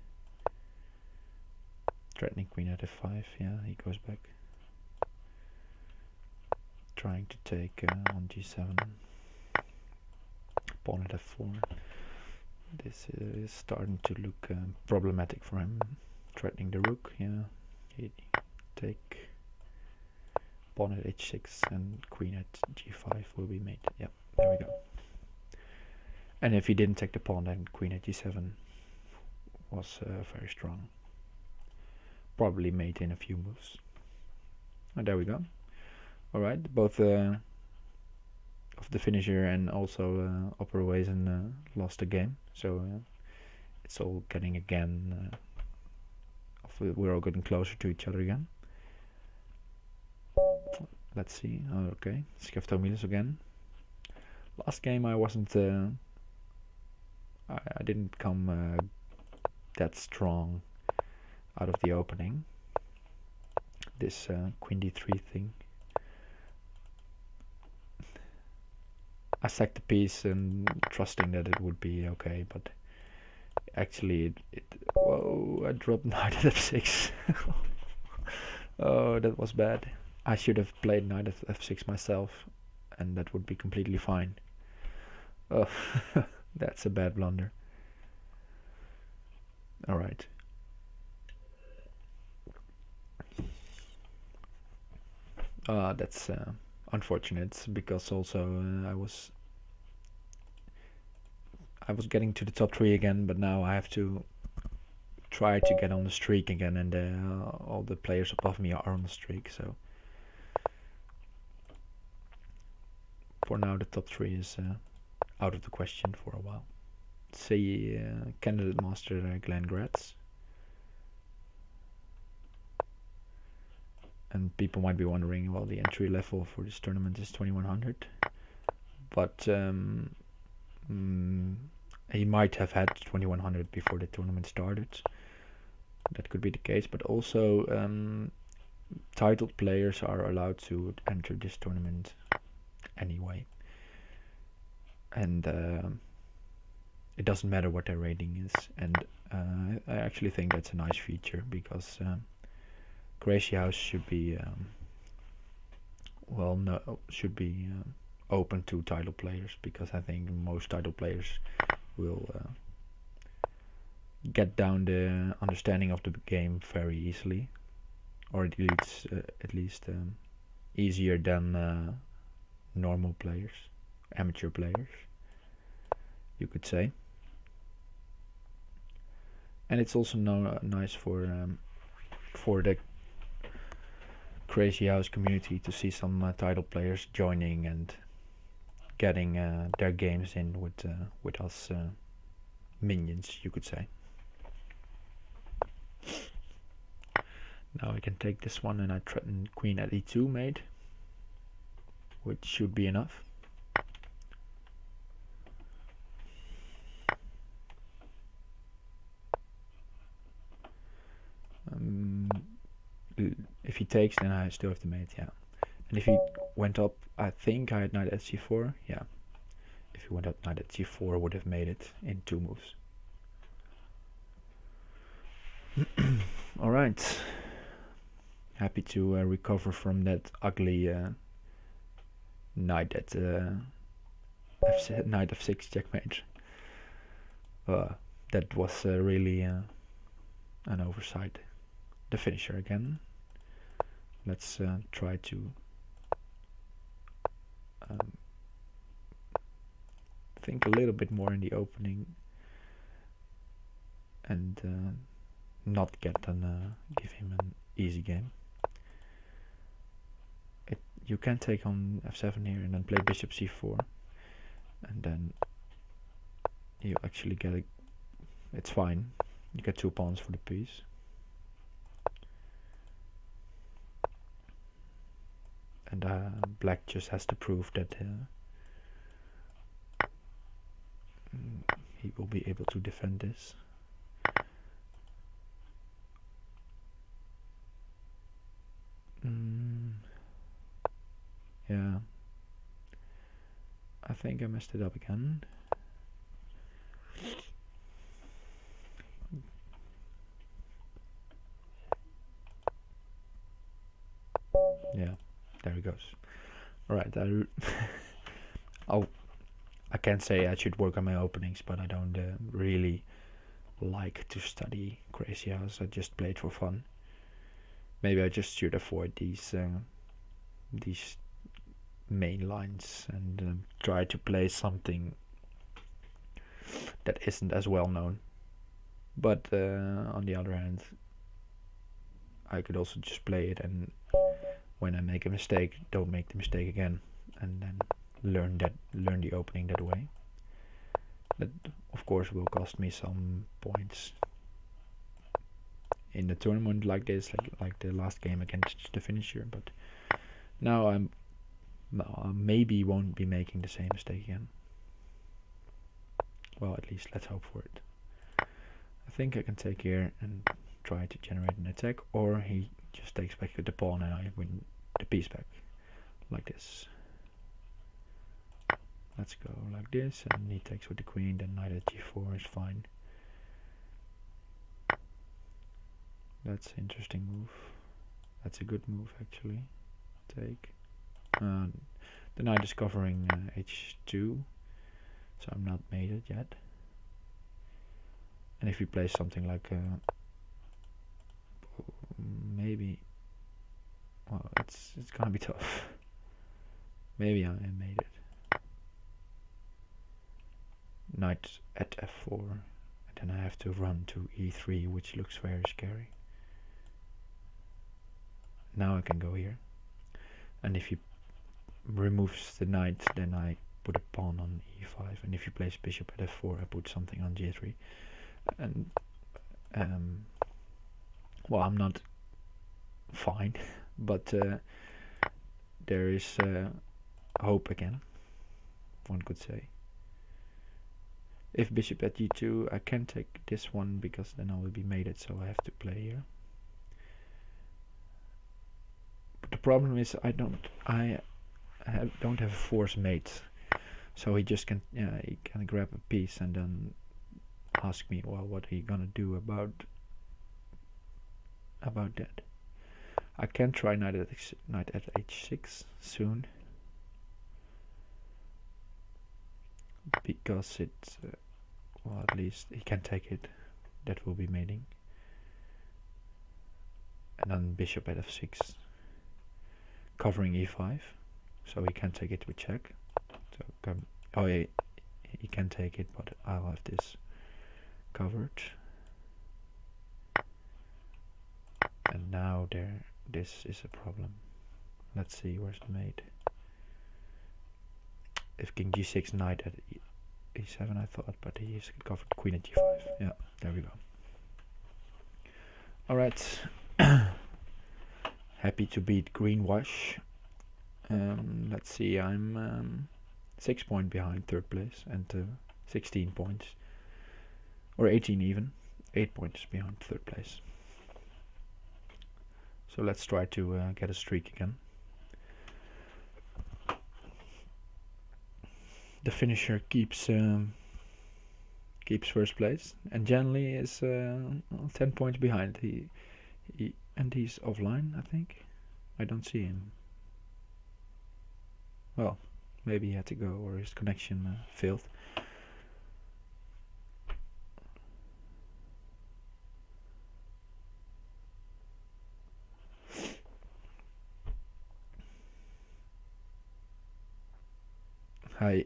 Threatening queen at f5, yeah, he goes back. Trying to take on g7. Pawn at f4. This is starting to look problematic for him. Threatening the rook, yeah. He'd take pawn at h6 and queen at g5 will be made. Yep, there we go. And if he didn't take the pawn, then queen at g7 was very strong. Probably made in a few moves. And there we go. Alright, both of the finisher and also Upper Wazen lost the game, so it's all getting again. We're all getting closer to each other again. Let's see. Oh, okay, Skefto Milos again. Last game I wasn't. I didn't come that strong out of the opening. This queen d3 thing. I sacked the piece and trusting that it would be okay, but actually whoa, I dropped knight at f6. Oh, that was bad. I should have played knight at f6 myself, and that would be completely fine. Oh, that's a bad blunder. Alright. That's unfortunate, because also I was getting to the top 3 again, but now I have to try to get on the streak again, and all the players above me are on the streak, so for now the top 3 is out of the question for a while. See candidate master Glenn Gratz. And people might be wondering, well, the entry level for this tournament is 2100, but he might have had 2100 before the tournament started. That could be the case, but also titled players are allowed to enter this tournament anyway, and it doesn't matter what their rating is. And I actually think that's a nice feature, because Crazyhouse should be open to title players, because I think most title players will get down the understanding of the game very easily, or at least easier than normal players, amateur players, you could say. And it's also nice for the Crazyhouse community to see some title players joining and getting their games in with us minions, you could say. Now I can take this one, and I threaten queen at e2 mate, which should be enough. If he takes, then I still have to mate, yeah. And if he went up, I think I had knight at c4, yeah. If he went up knight at c4, I would have made it in 2 moves. Alright. Happy to recover from that ugly knight at knight f6 checkmate. That was really an oversight. The finisher again. Let's try to think a little bit more in the opening and not give him an easy game. You can take on f7 here and then play bishop c4, and then you actually get it's fine. You get 2 pawns for the piece. And black just has to prove that he will be able to defend this. Yeah, I think I messed it up again. Yeah, there he goes. Alright, I can't say I should work on my openings, but I don't really like to study Crazyhouse. I just play it for fun. Maybe I just should avoid these main lines and try to play something that isn't as well known. But on the other hand, I could also just play it, and when I make a mistake, don't make the mistake again, and then learn the opening that way. That of course will cost me some points in the tournament like this, like the last game against the finisher. But now I maybe won't be making the same mistake again. Well, at least let's hope for it. I think I can take here and try to generate an attack, or he just takes back the pawn and I win the piece back, like this. Let's go like this, and he takes with the queen, then knight at g4 is fine. That's an interesting move. That's a good move actually. Take. The knight is covering h2, so I'm not mated yet. And if we play something like maybe, well, it's gonna be tough. Maybe I made it. Knight at f4, and then I have to run to e3, which looks very scary. Now I can go here, and if he removes the knight, then I put a pawn on e5, and if he plays bishop at f4, I put something on g3. And well, I'm not fine, but there is hope again, one could say. If bishop at g2, I can take this one because then I will be mated, so I have to play here. But the problem is I don't have a force mate, so he just can he can grab a piece and then ask me, well, what are you gonna do about that? I can try knight at h6 soon, because it's well, at least he can take it. That will be mating, and then bishop at f6, covering e5. so he can take it with check. So come. Oh, he can take it, but I'll have this covered. And now this is a problem. Let's see, where's the mate? If king g6, knight at e7, I thought, but he's covered queen at g5. Yeah, there we go. Alright. Happy to beat green wash. Let's see, I'm 6 points behind third place and 16 points, or 18 even, 8 points behind third place. So let's try to get a streak again. The finisher keeps first place, and generally is 10 points behind. And he's offline, I think. I don't see him. Well, maybe he had to go, or his connection failed. Hi.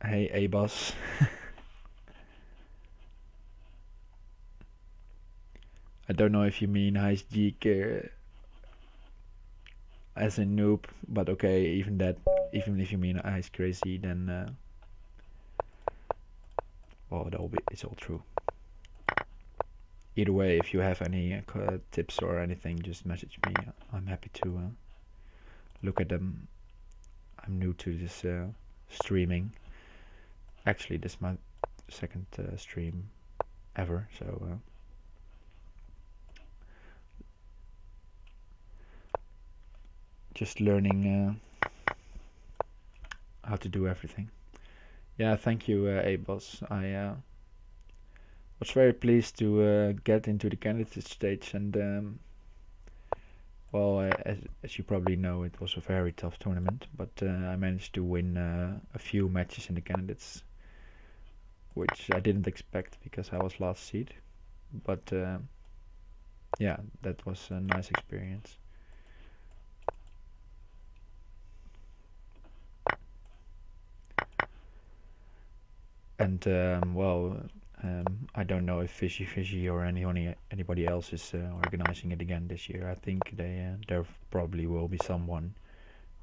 Hey, A-Boss. I don't know if you mean Heist Geek as a noob, but okay, even if you mean Heist Crazy, then well, it's all true. Either way, if you have any tips or anything, just message me. I'm happy to look at them. I'm new to this streaming. Actually, this is my second stream ever, so just learning how to do everything. Yeah, thank you, A-Boss. I was very pleased to get into the candidate stage, and well, as you probably know, it was a very tough tournament, but I managed to win a few matches in the candidates, which I didn't expect because I was last seed. But yeah, that was a nice experience. And well, I don't know if Fishy or anybody else is organizing it again this year. I think there probably will be someone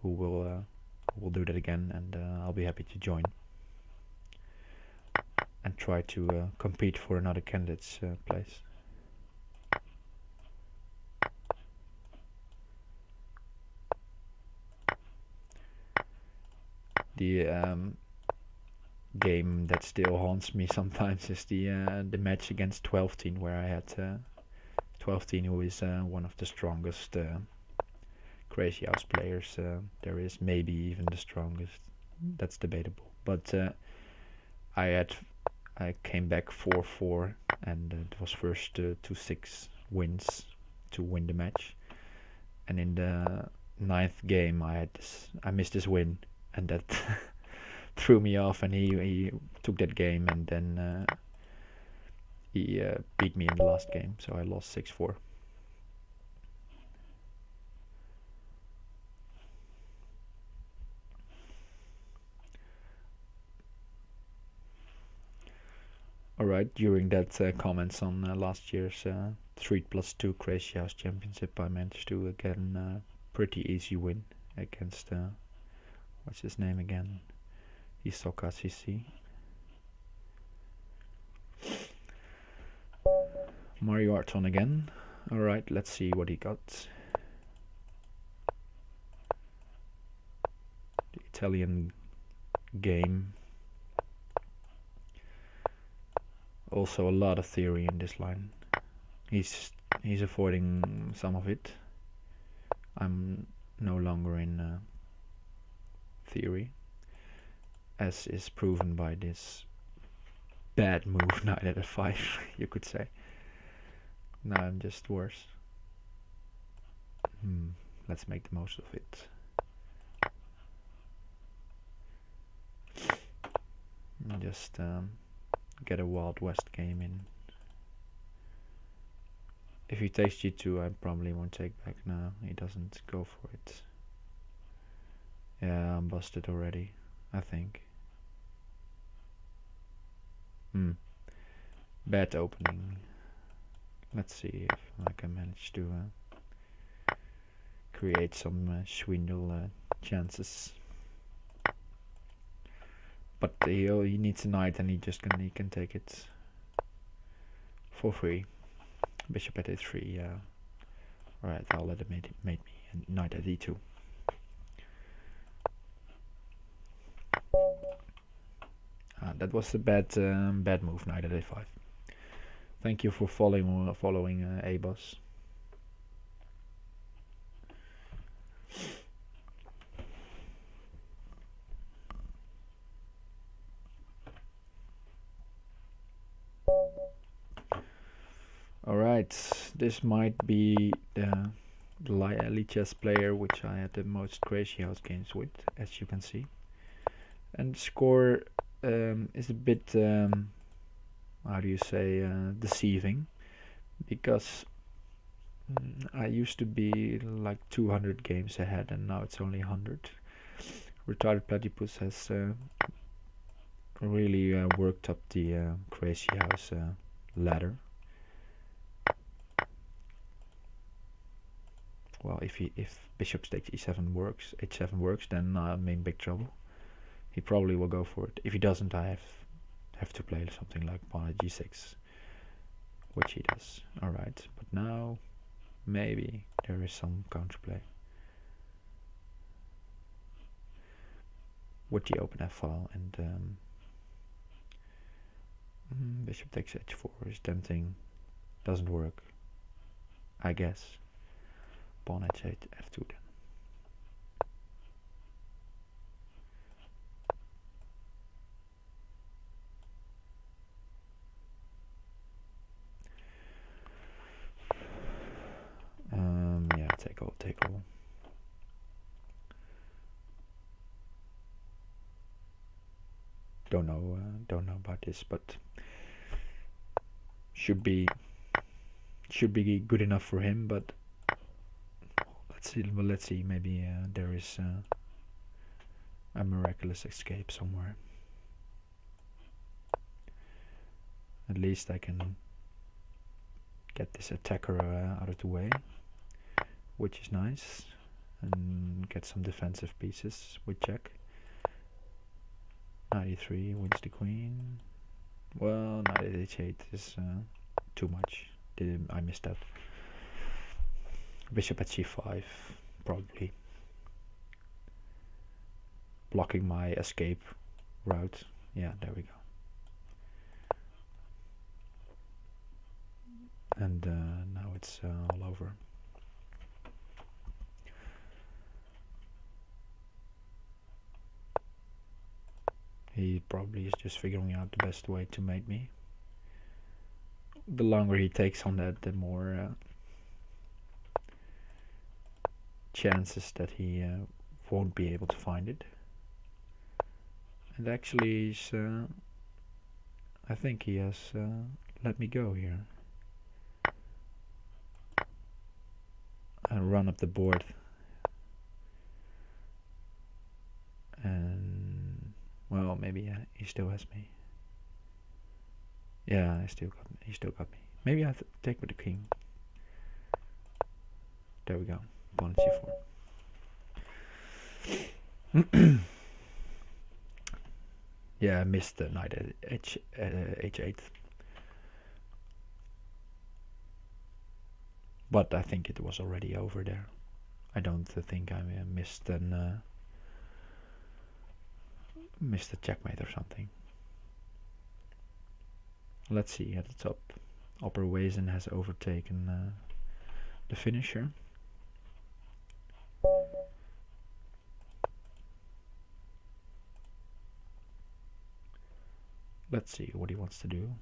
who will do that again, and I'll be happy to join and try to compete for another candidate's place. The game that still haunts me sometimes is the match against 12-teen, where I had 12-teen, who is one of the strongest Crazyhouse players there is, maybe even the strongest. That's debatable, but I came back 4-4, and it was first 2-6 wins to win the match, and in the 9th game I missed this win, and that threw me off, and he took that game, and then he beat me in the last game, so I lost 6-4. Alright, during that comments on last year's 3+2 Crazyhouse Championship, I managed to get a pretty easy win against what's his name again? Hisoka CC. Mario Arton again. Alright, let's see what he got. The Italian game. Also a lot of theory in this line. He's avoiding some of it. I'm no longer in theory, as is proven by this bad move, knight at f5, you could say. Now I'm just worse. Let's make the most of it. Just get a Wild West game in. If he takes g2, I probably won't take back now. He doesn't go for it. Yeah, I'm busted already, I think. Bad opening. Let's see if I can manage to create some swindle chances. But he needs a knight, and he can take it for free. Bishop at a3. Yeah. Alright, I'll let it mate me and knight at e2. That was a bad move. Knight at a5. Thank you for following A-Boss. Alright, this might be the Lee chess player which I had the most Crazyhouse games with, as you can see. And the score is a bit, how do you say, deceiving, because I used to be like 200 games ahead, and now it's only 100. Retarded Platypus has really worked up the Crazyhouse ladder. Well, if bishop takes e7 works, h7 works, then I'm in big trouble. He probably will go for it. If he doesn't, I have to play something like pawn at g6, which he does. Alright, but now maybe there is some counterplay. With the open f file, and bishop takes h4 is tempting. Doesn't work, I guess. Pawn h8, f2 then. Yeah, take all. Don't know about this, but should be good enough for him. But let's see. Maybe there is a miraculous escape somewhere. At least I can get this attacker out of the way, which is nice, and get some defensive pieces with check. 93 wins the queen. Well, knight at h8 is too much. I missed that. Bishop at c5, probably blocking my escape route. Yeah, there we go. And now it's all over. He probably is just figuring out the best way to mate me. The longer he takes on that, the more chances that he won't be able to find it. And actually, I think he has let me go here. And run up the board. And well, maybe he still has me. Yeah, he still got me. Maybe I take with the king. There we go. Pawn c4. Yeah, I missed the knight at h8. But I think it was already over there. I don't think I missed a checkmate or something. Let's see at the top. Upper Wazen has overtaken the finisher. Let's see what he wants to do.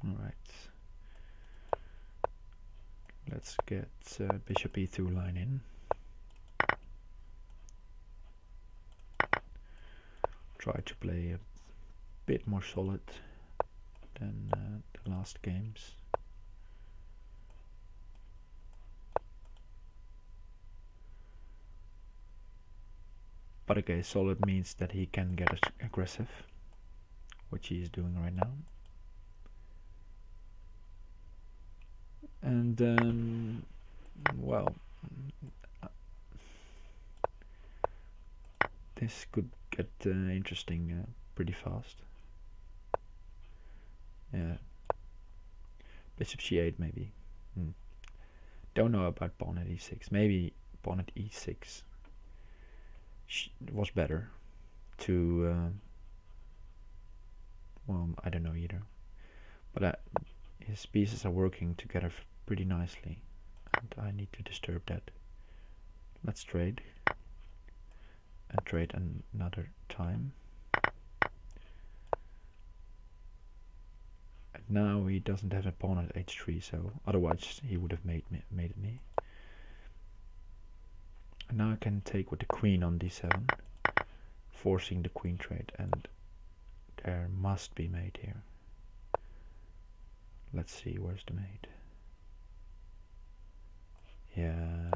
Alright. Let's get bishop e2 line in. Try to play a bit more solid than the last games. But okay, solid means that he can get aggressive, which he is doing right now. And well, this could get interesting pretty fast. Yeah, bishop c8 maybe. Don't know about pawn at e6. Maybe pawn at e6 was better to. Well, I don't know either. But his pieces are working together pretty nicely, and I need to disturb that. Let's trade. And trade another time. And now he doesn't have a pawn at h3, so otherwise he would have made me. And now I can take with the queen on d7, forcing the queen trade, and there must be mate here. Let's see, where's the mate? Yeah,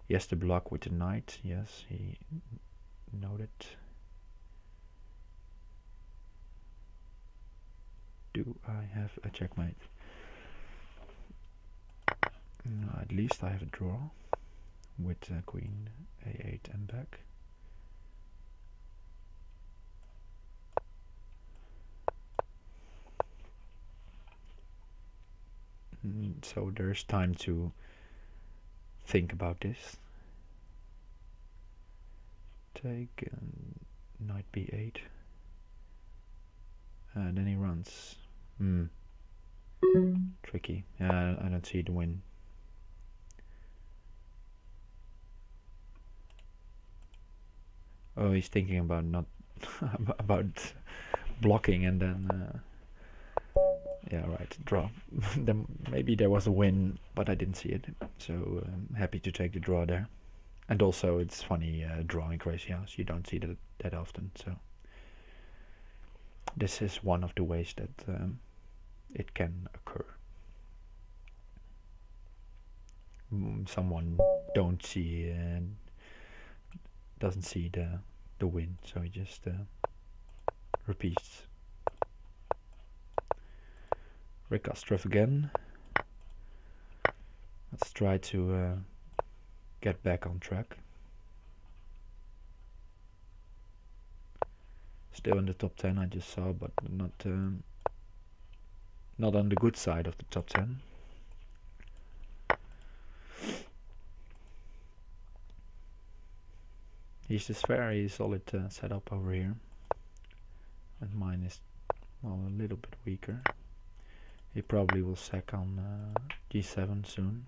he has to block with the knight. Yes, he noted. Do I have a checkmate? No, at least I have a draw with queen a8 and back. So there's time to think about this. Take knight b8. Then he runs. Tricky. Yeah, I don't see the win. Oh, he's thinking about not about blocking, and then yeah, right, draw. Then maybe there was a win, but I didn't see it. So happy to take the draw there. And also, it's funny drawing Crazyhouse. You don't see that often. So this is one of the ways that it can occur. Someone doesn't see the win, so he just repeats. Rick Ostrov again. Let's try to get back on track. Still in the top 10, I just saw, but not on the good side of the top 10. He's just very solid setup over here, and mine is, well, a little bit weaker. He probably will sack on g7 soon,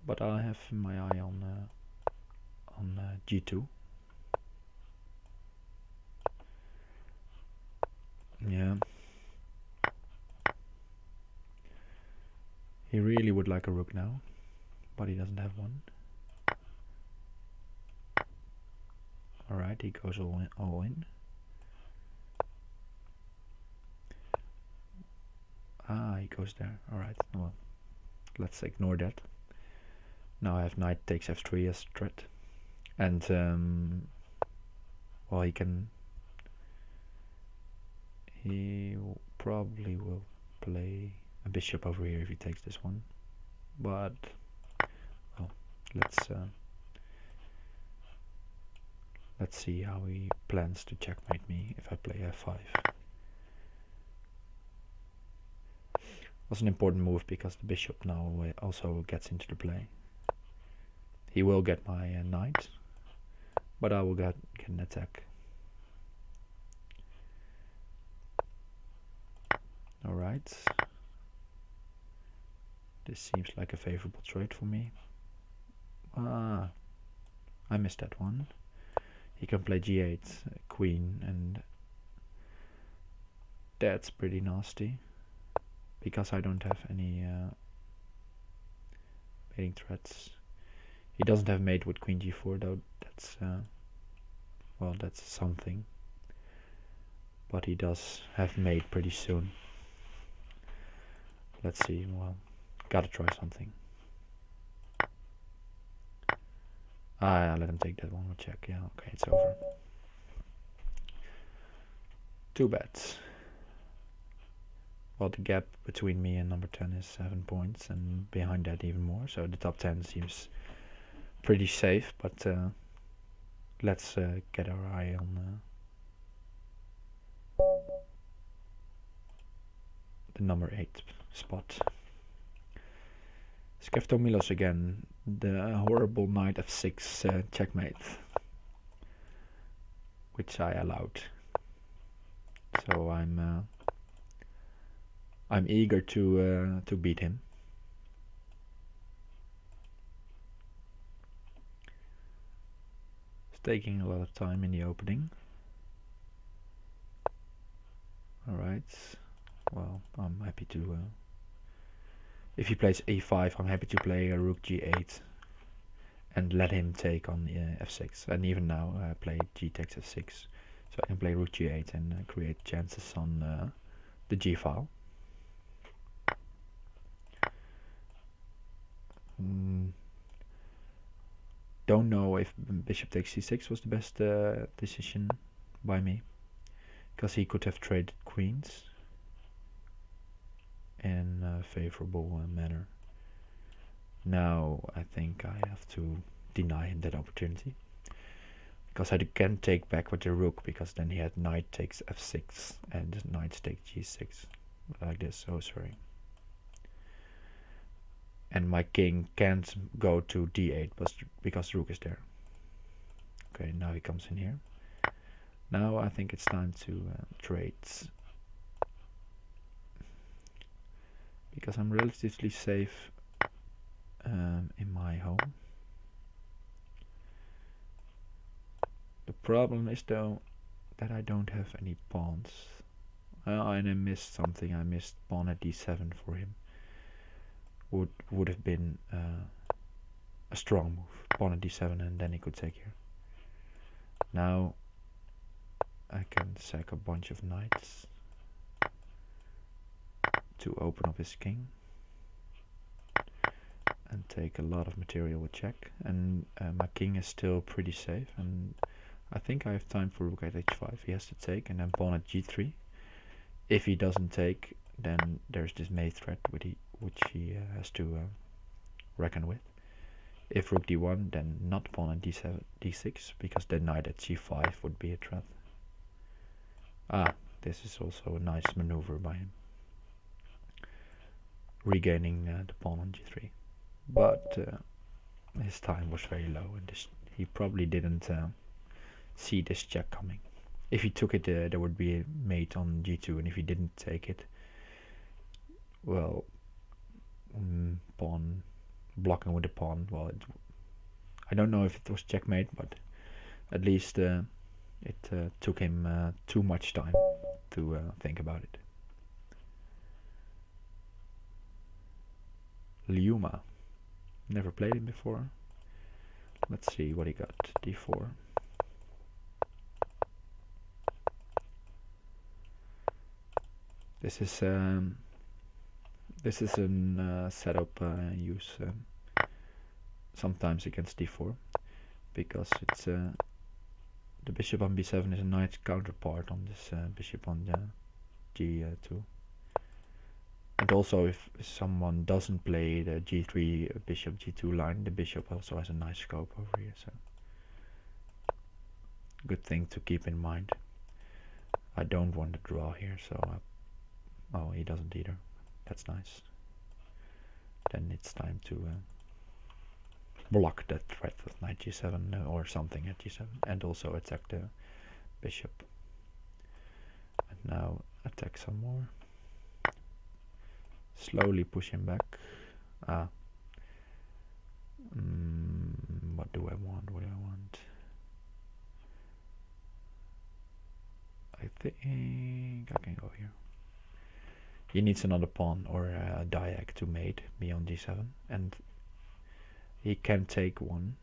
but I have my eye on g2. Yeah, he really would like a rook now, but he doesn't have one. Alright, he goes all in. Ah, he goes there. Alright, well, let's ignore that. Now I have knight takes f3 as threat. And, well, he probably will play a bishop over here if he takes this one. But, well, let's see how he plans to checkmate me if I play f5. Was an important move because the bishop now also gets into the play. He will get my knight, but I will get an attack. Alright. This seems like a favorable trade for me. Ah, I missed that one. He can play g8, queen, and that's pretty nasty. Because I don't have any mating threats. He doesn't have mate with queen g4 though. That's well, that's something. But he does have mate pretty soon. Let's see. Well, gotta try something. Ah, let him take that one. We'll check. Yeah, okay, it's over. Too bad. Well, the gap between me and number 10 is 7 points, and behind that even more. So the top 10 seems pretty safe, but let's get our eye on the number 8 spot. Skefto Milos again, the horrible knight f6 checkmate, which I allowed. So I'm eager to beat him. It's taking a lot of time in the opening. Alright, well, I'm happy to... if he plays a5, I'm happy to play a rook g8 and let him take on f6. And even now I play g takes f6, so I can play rook g8 and create chances on the g file. Don't know if bishop takes c6 was the best decision by me, because he could have traded queens in a favorable manner. Now I think I have to deny him that opportunity, because I can take back with the rook, because then he had knight takes f6 and knight takes g6 like this. Oh, sorry. And my king can't go to d8 because rook is there. Okay, now he comes in here. Now I think it's time to trade, because I'm relatively safe in my home. The problem is though that I don't have any pawns, and I missed something. I missed pawn at d7 for him. Would have been a strong move, pawn at d7, and then he could take here. Now I can sack a bunch of knights to open up his king and take a lot of material with check, and my king is still pretty safe, and I think I have time for rook at h5. He has to take, and then pawn at g3. If he doesn't take, then there's this mate threat which he has to reckon with. If rook d1, then not pawn at d7, d6, because then knight at g5 would be a threat. Ah, this is also a nice maneuver by him, regaining the pawn on g3. But his time was very low, and he probably didn't see this check coming. If he took it, there would be a mate on g2, and if he didn't take it, well, pawn blocking with the pawn. Well, I don't know if it was checkmate, but at least it took him too much time to think about it. Liuma, never played him before. Let's see what he got. d4. This is a setup I use sometimes against d4, because it's the bishop on b7 is a nice counterpart on this bishop on g2. And also, if someone doesn't play the g3 bishop g2 line, the bishop also has a nice scope over here. So good thing to keep in mind. I don't want to draw here, so oh, he doesn't either. That's nice. Then it's time to block that threat with knight g7 or something at g7, and also attack the bishop. And now attack some more. Slowly push him back. What do I want? What do I want? I think I can go here. He needs another pawn or a diag to mate me on d7, and he can take one,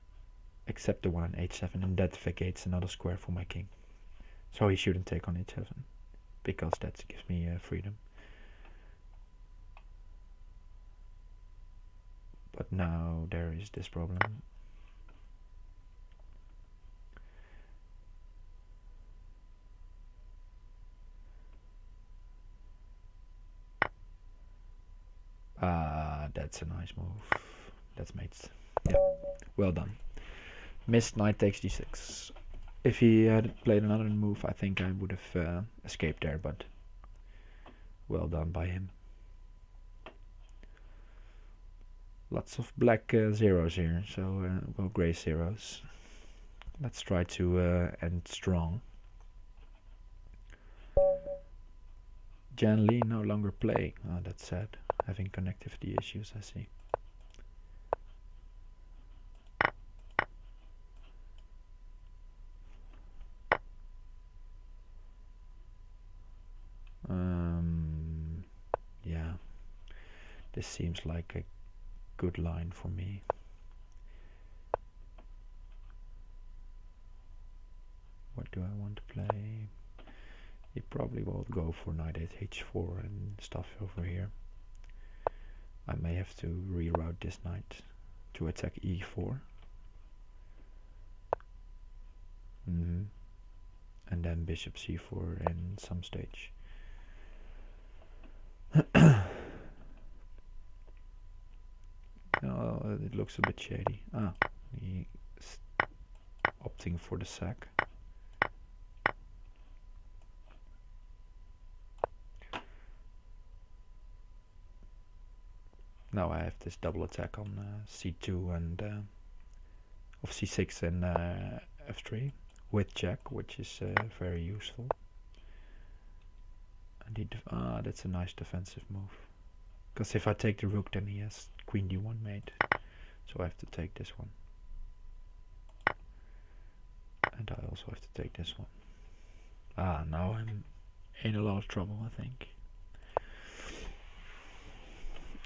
except the one on h7, and that vacates another square for my king. So he shouldn't take on h7, because that gives me freedom. But now there is this problem. that's a nice move. That's mates. Yeah, well done. Missed knight takes d6. If he had played another move, I think I would have escaped there, but well done by him. Lots of black zeros here, so well, grey zeros. Let's try to end strong. Jan Lee no longer play. Oh, that's sad. Having connectivity issues, I see. Yeah, this seems like a good line for me. What do I want to play? He probably will go for knight 8 h4 and stuff over here. I may have to reroute this knight to attack e4. And then bishop c4 in some stage. Oh, it looks a bit shady. He's opting for the sack. Now I have this double attack on c2 and of c6 and f3 with check, which is very useful. And that's a nice defensive move. Because if I take the rook, then he has queen d1 mate. So I have to take this one. And I also have to take this one. Now I'm in a lot of trouble, I think.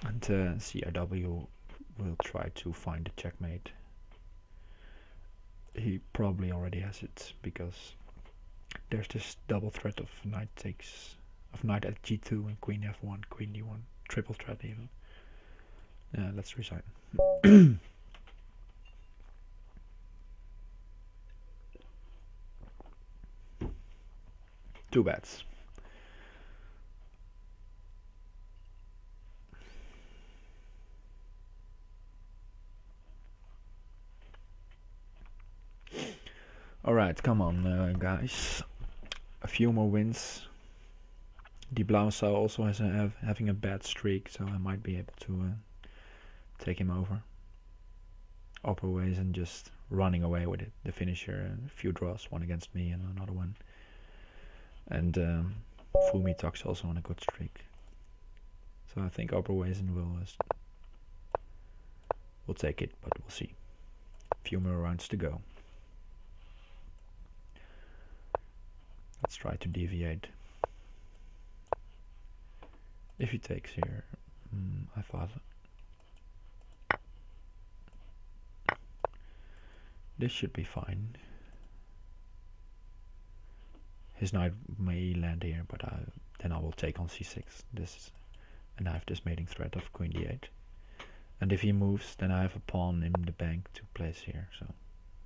And CIW will try to find a checkmate. He probably already has it, because there's this double threat of knight at g2 and queen f1, queen d1, triple threat even. Let's resign. Two bats. Alright, come on guys. A few more wins. Die Blauwe also has having a bad streak, so I might be able to take him over. Oberweisen just running away with it. The finisher, a few draws, one against me and another one. And Fumi Talk's also on a good streak. So I think Oberweisen will take it, but we'll see. A few more rounds to go. Let's try to deviate. If he takes here, I thought this should be fine. His knight may land here, but then I will take on c6. And I have this mating threat of queen d8. And if he moves, then I have a pawn in the bank to place here. So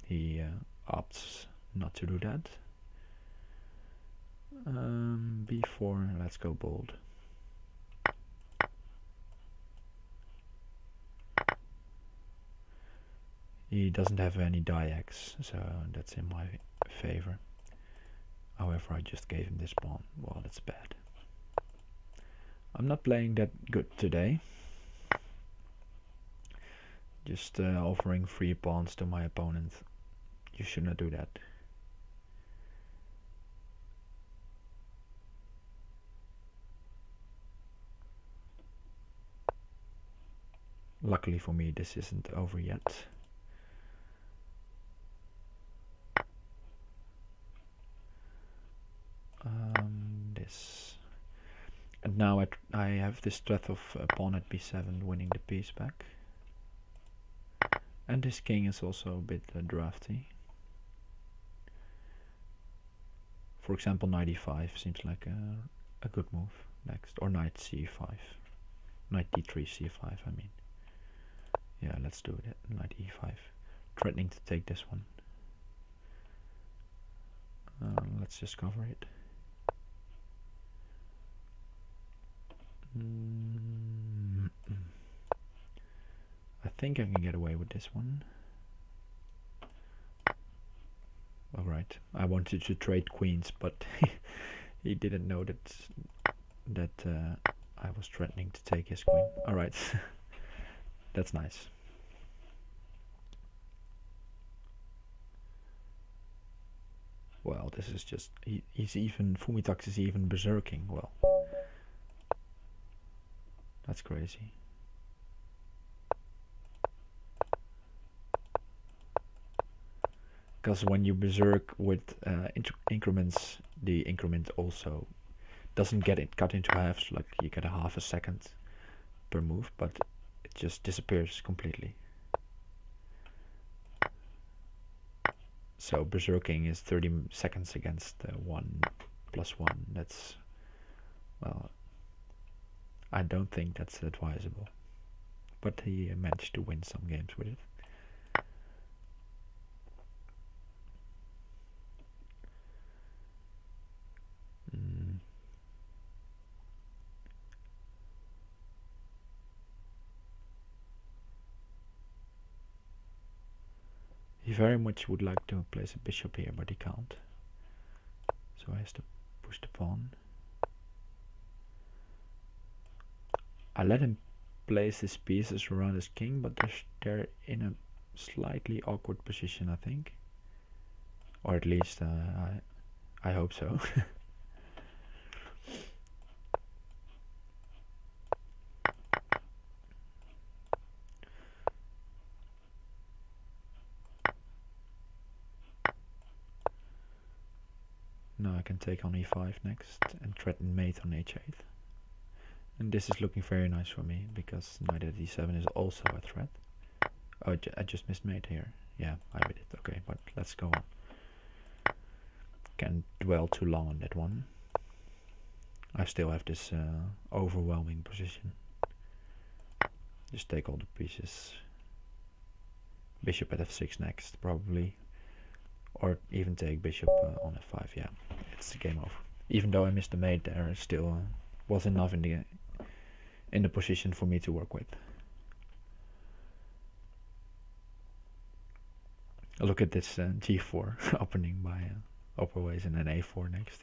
he opts not to do that. b4, let's go bold. He doesn't have any die-X, so that's in my favor. However, I just gave him this pawn. Well, that's bad. I'm not playing that good today. Just offering free pawns to my opponent. You should not do that. Luckily for me, this isn't over yet. This. And now I have this threat of pawn at b7 winning the piece back. And this king is also a bit drafty. For example, knight e5 seems like a good move next. Or knight c5. Knight d3 c5, I mean. Yeah, let's do it. Knight e5. Threatening to take this one. Let's just cover it. think I can get away with this one. Alright, I wanted to trade queens, but he didn't know that I was threatening to take his queen. Alright, that's nice. Well, this is just, he's even, Fumitax is even berserking. Well, that's crazy. Because when you berserk with increments, the increment also doesn't get it cut into halves, like you get a half a second per move, but it just disappears completely. So berserking is 30 seconds against 1+1. That's, well, I don't think that's advisable. But he managed to win some games with it. He very much would like to place a bishop here, but he can't. So he has to push the pawn. I let him place his pieces around his king, but they're in a slightly awkward position, I think. Or at least I hope so. Now I can take on e5 next and threaten mate on h8. And this is looking very nice for me, because knight at e7 is also a threat. Oh, I just missed mate here. Yeah, I did it. Okay, but let's go on. Can't dwell too long on that one. I still have this overwhelming position. Just take all the pieces. Bishop at f6 next, probably. Or even take bishop on f5. Yeah, it's the game over. Even though I missed the mate there, it still was enough in the position for me to work with. Look at this g4 opening by Opperways and then a4 next.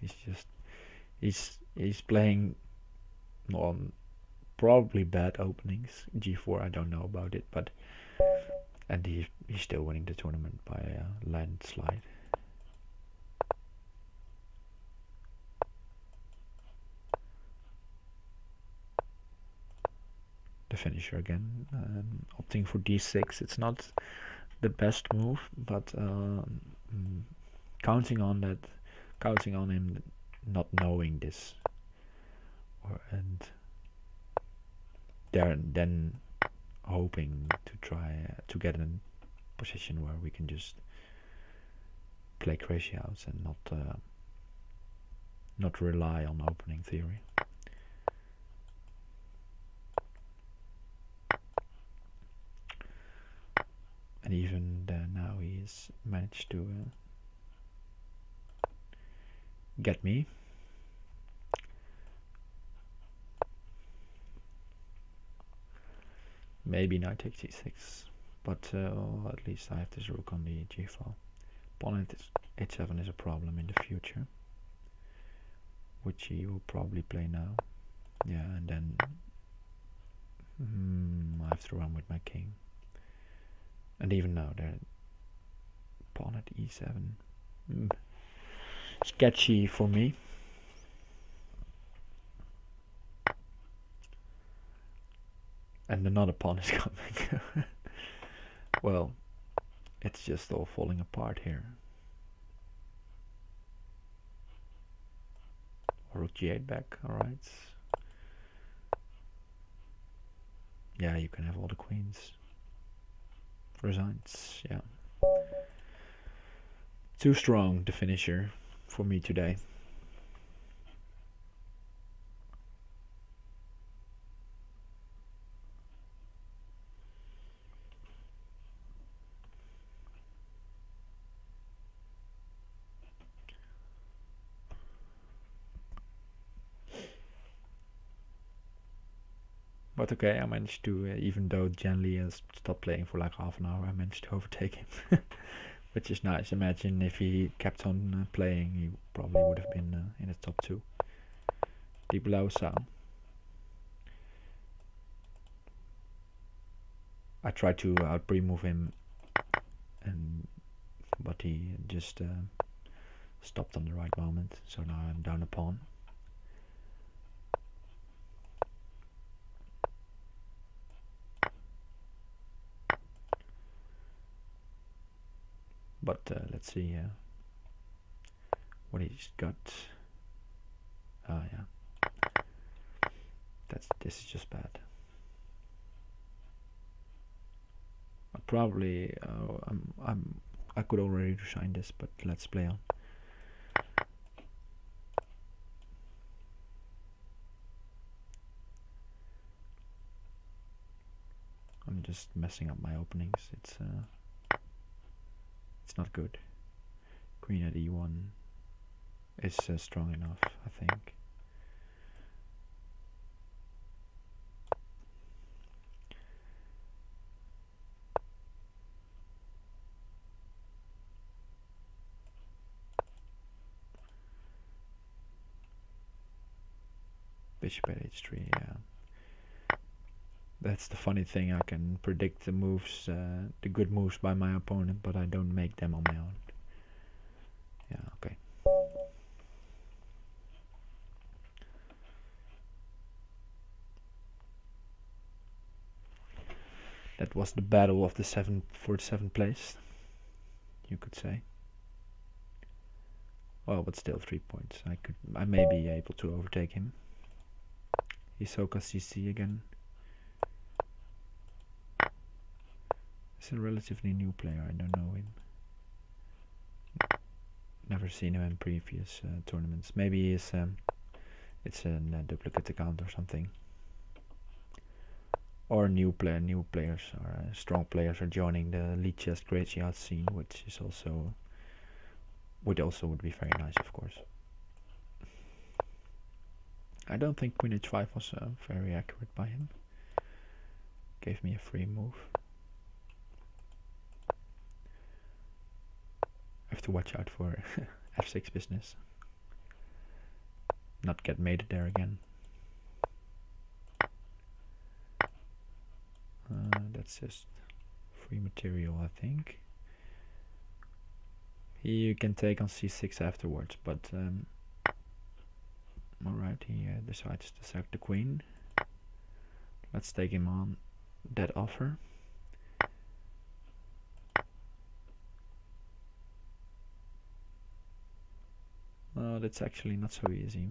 He's playing on probably bad openings. g4, I don't know about it, but and he's still winning the tournament by a landslide. The finisher again, opting for d6. It's not the best move, but counting on him not knowing this, and then hoping to try to get in a position where we can just play Crazyhouse and not rely on opening theory. And even now he's managed to get me. Maybe knight takes e6, but at least I have this rook on the g file. Pawn at h7 is a problem in the future, which he will probably play now. Yeah, and then I have to run with my king. And even now, the pawn at e7, sketchy for me. And another pawn is coming. Well, it's just all falling apart here. Rook g8 back, alright. Yeah, you can have all the queens. Resigns, yeah. Too strong, the finisher, for me today. But okay, I managed to, even though Genli has stopped playing for like half an hour, I managed to overtake him. Which is nice. Imagine if he kept on playing, he probably would have been in the top 2. Die blauwe sound. I tried to out pre-move him, but he just stopped on the right moment. So now I'm down a pawn. But let's see what he's got. Ah, yeah. This is just bad. Probably I could already resign this, but let's play on. I'm just messing up my openings. It's not good. Queen at e1 is strong enough, I think. Bishop at h3, yeah. That's the funny thing, I can predict the moves, the good moves by my opponent, but I don't make them on my own. Yeah, okay. That was the battle of the 7th place, you could say. Well, but still 3 points. I may be able to overtake him. Hisoka CC again. He's a relatively new player, I don't know him. Never seen him in previous tournaments. Maybe it's a duplicate account or something. Or new players or strong players are joining the lead chess Crazyhouse scene, which is also would be very nice, of course. I don't think Queen h5 was very accurate by him. Gave me a free move. I have to watch out for f6 business. Not get mated there again. That's just free material, I think. You can take on c6 afterwards, but alright, he decides to sack the queen. Let's take him on that offer. Oh, that's actually not so easy.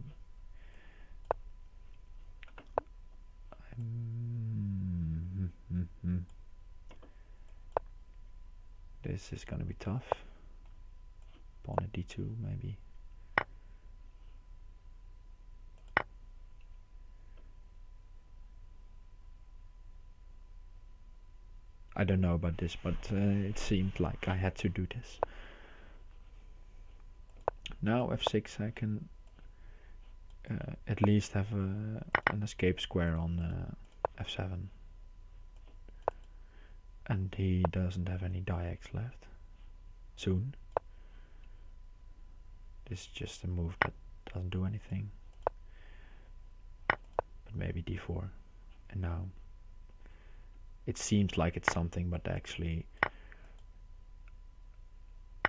This is gonna be tough. Pawn at d2 maybe. I don't know about this, but it seemed like I had to do this. Now f6, I can at least have an escape square on f7. And he doesn't have any diags left. Soon. This is just a move that doesn't do anything. But maybe d4. And now it seems like it's something, but actually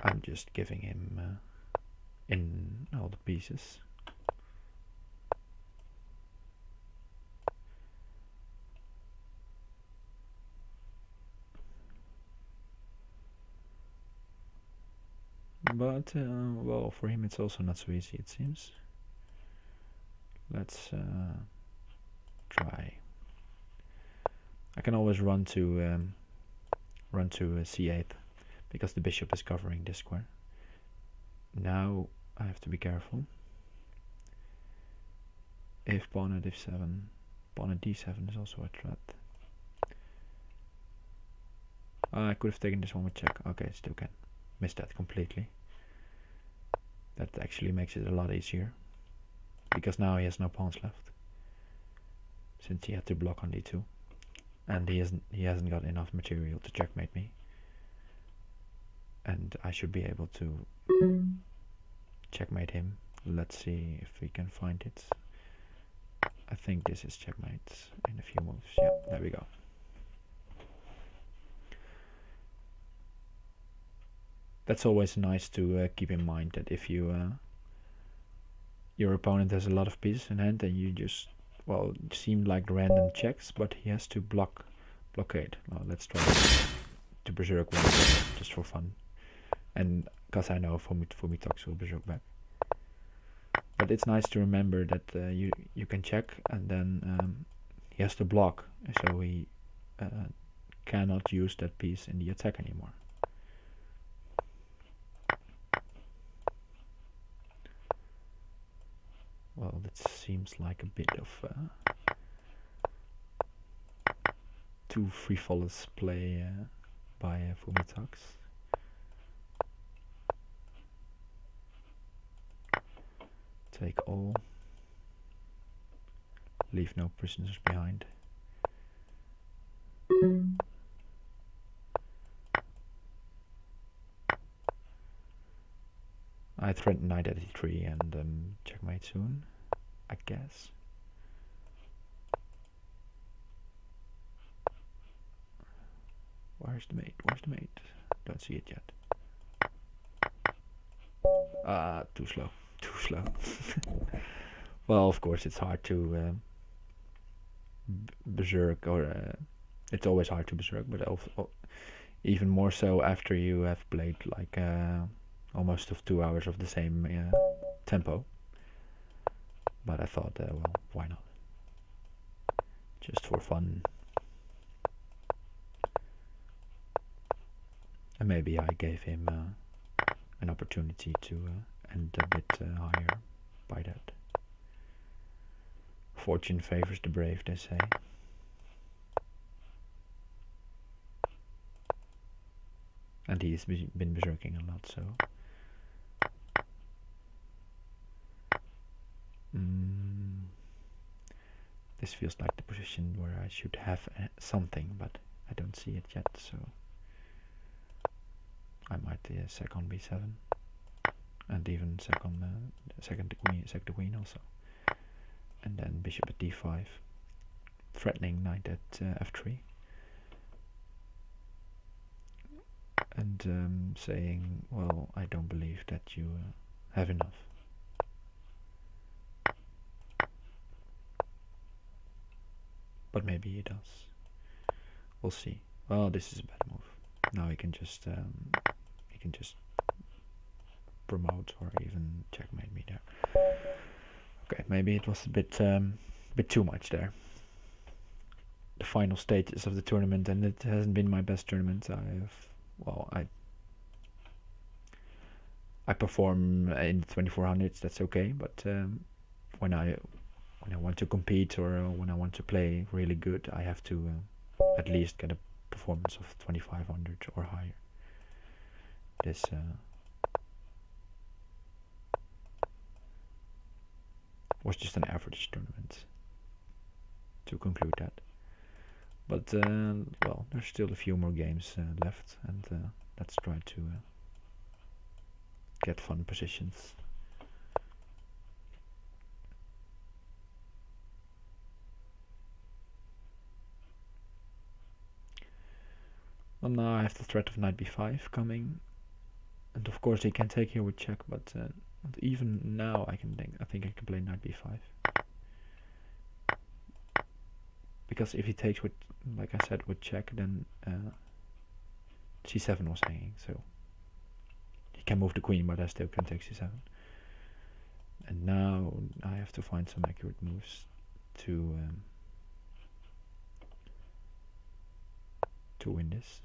I'm just giving him in all the pieces. But well, for him it's also not so easy, it seems. Let's try. I can always run to c8 because the bishop is covering this square. Now I have to be careful. If pawn at f7, pawn at d7 is also a threat. I could have taken this one with check. Okay, still can. Missed that completely. That actually makes it a lot easier, because now he has no pawns left. since he had to block on d2, and he hasn't got enough material to checkmate me, and I should be able to checkmate him. Let's see if we can find it. I think this is checkmate in a few moves. Yeah, there we go. That's always nice to keep in mind, that if you your opponent has a lot of pieces in hand and you just, well, it seemed like random checks, but he has to blockade. Well, let's try to berserk one just for fun, and because I know Fumitox will berserk back. But it's nice to remember that you can check, and then he has to block, so he cannot use that piece in the attack anymore. Well, that seems like a bit of too frivolous play by Fumitox. Take all. Leave no prisoners behind. I threaten knight at e3 and checkmate soon, I guess. Where's the mate? Where's the mate? Don't see it yet. Too slow. Too slow. Well, of course, it's hard to berserk, or it's always hard to berserk, but even more so after you have played like almost 2 hours of the same tempo. But I thought, well, why not? Just for fun. And maybe I gave him an opportunity to end a bit higher by that. Fortune favors the brave, they say. And he's been berserking a lot, so... This feels like the position where I should have something, but I don't see it yet, so... I might sack on b7, and even sack on second the queen also, and then bishop at d5, threatening knight at f3, and saying, well, I don't believe that you have enough. But maybe he does. We'll see. Well, this is a bad move. Now he can just promote or even checkmate me there. Okay, maybe it was a bit too much there. The final stages of the tournament, and it hasn't been my best tournament. I perform in the 2400s. That's okay, but when I want to compete, or when I want to play really good, I have to at least get a performance of 2500 or higher. This was just an average tournament, to conclude that. But well, there's still a few more games left, and let's try to get fun positions. Well, now I have the threat of knight b5 coming, and of course he can take here with check, but even now I think I can play knight b5, because if he takes with, like I said, with check, then c7 was hanging, so he can move the queen, but I still can take c7. And now I have to find some accurate moves to win this.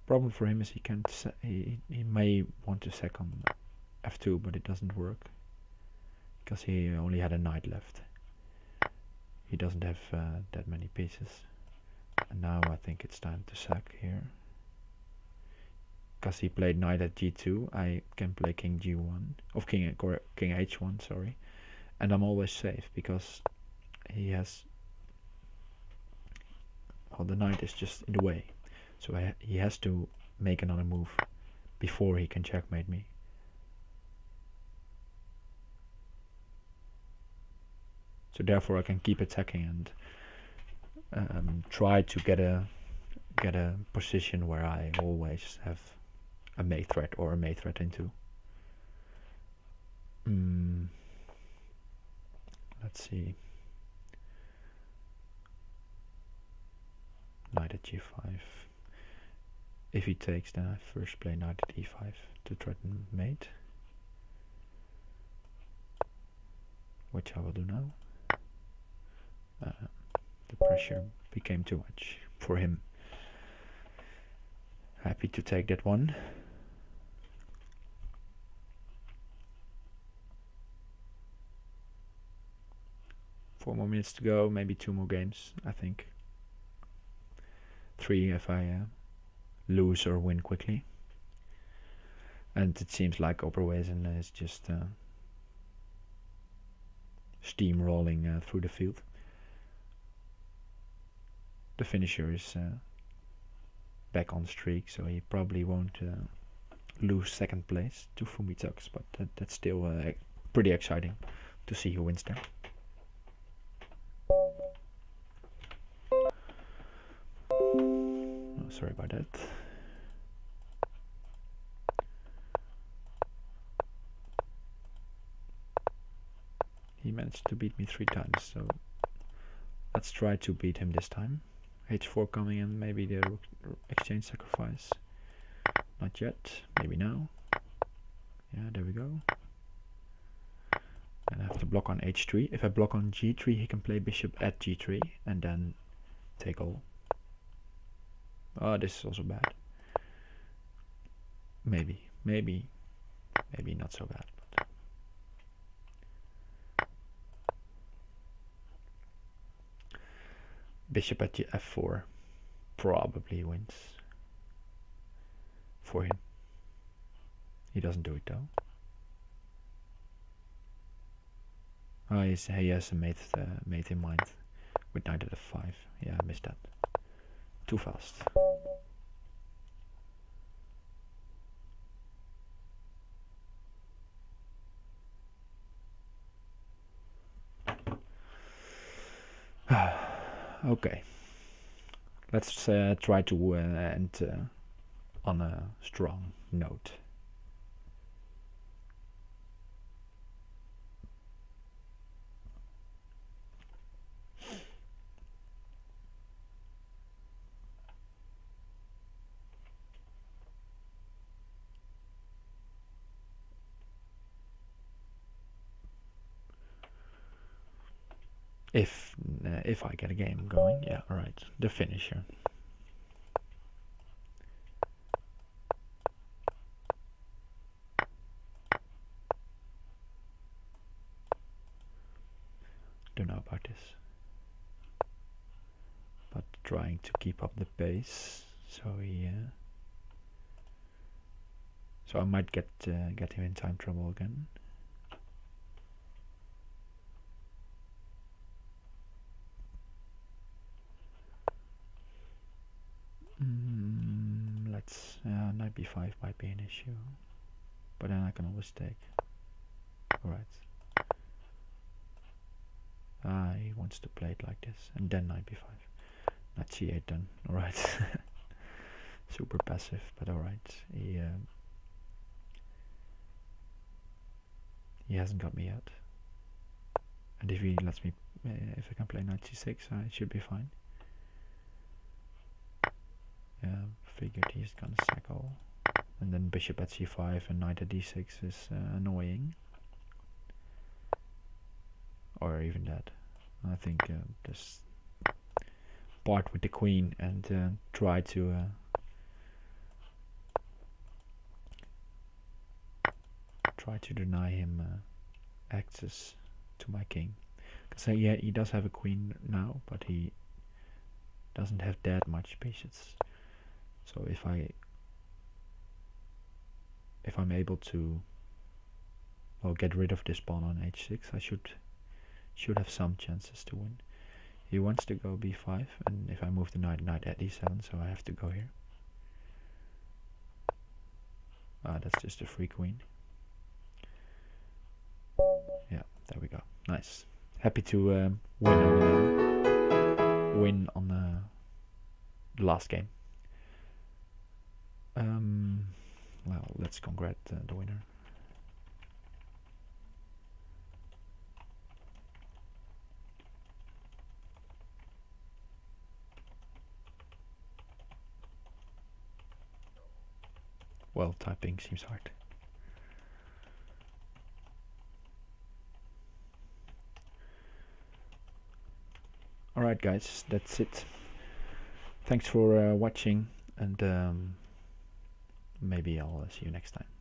Problem for him is he can't. He may want to sack on f2, but it doesn't work because he only had a knight left. He doesn't have that many pieces, and now I think it's time to sack here. because he played knight at g2, I can play king g1, of king h1, sorry, and I'm always safe because he has, well, the knight is just in the way, so he has to make another move before he can checkmate me. So therefore I can keep attacking and try to get a position where I always have a mate threat or a mate threat into. Let's see. Knight at g5. If he takes, then I first play knight at e5 to threaten mate, which I will do now. The pressure became too much for him. Happy to take that one. 4 more minutes to go, maybe 2 more games, I think. 3 if I lose or win quickly. And it seems like Oberwesen is just steamrolling through the field. The finisher is back on streak, so he probably won't lose second place to Fumitux, but that's still pretty exciting to see who wins there. Oh, sorry about that. He managed to beat me 3 times, so let's try to beat him this time. H4 coming in, maybe the exchange sacrifice. Not yet, maybe now. Yeah, there we go. And I have to block on h3. If I block on g3, he can play bishop at g3 and then take all. Oh, this is also bad. Maybe not so bad. But bishop at f4 probably wins for him. He doesn't do it though. Oh, he has a mate in mind with knight at f5. Yeah, I missed that. Too fast. Okay, let's try to end on a strong note. If I get a game going, yeah, alright, the finisher. Don't know about this, but trying to keep up the pace. So so I might get him in time trouble again. Let's knight b5 might be an issue, but then I can always take. Alright. He wants to play it like this, and then knight b5. Knight c8 then. Alright. Super passive, but alright. He hasn't got me yet. And if he lets me, if I can play knight c6, it should be fine. Yeah, figured he's gonna sack all. And then bishop at c5 and knight at d6 is annoying. Or even that. I think just part with the queen and try to deny him access to my king. Because yeah, he does have a queen now, but he doesn't have that much patience. So if I if I'm able to, well, get rid of this pawn on h6, I should have some chances to win. He wants to go b5, and if I move the knight, knight at d7, so I have to go here. That's just a free queen. Yeah, there we go. Nice. Happy to win on the last game. Well, let's congratulate the winner. Well, typing seems hard. Alright guys, that's it. Thanks for watching, and maybe I'll see you next time.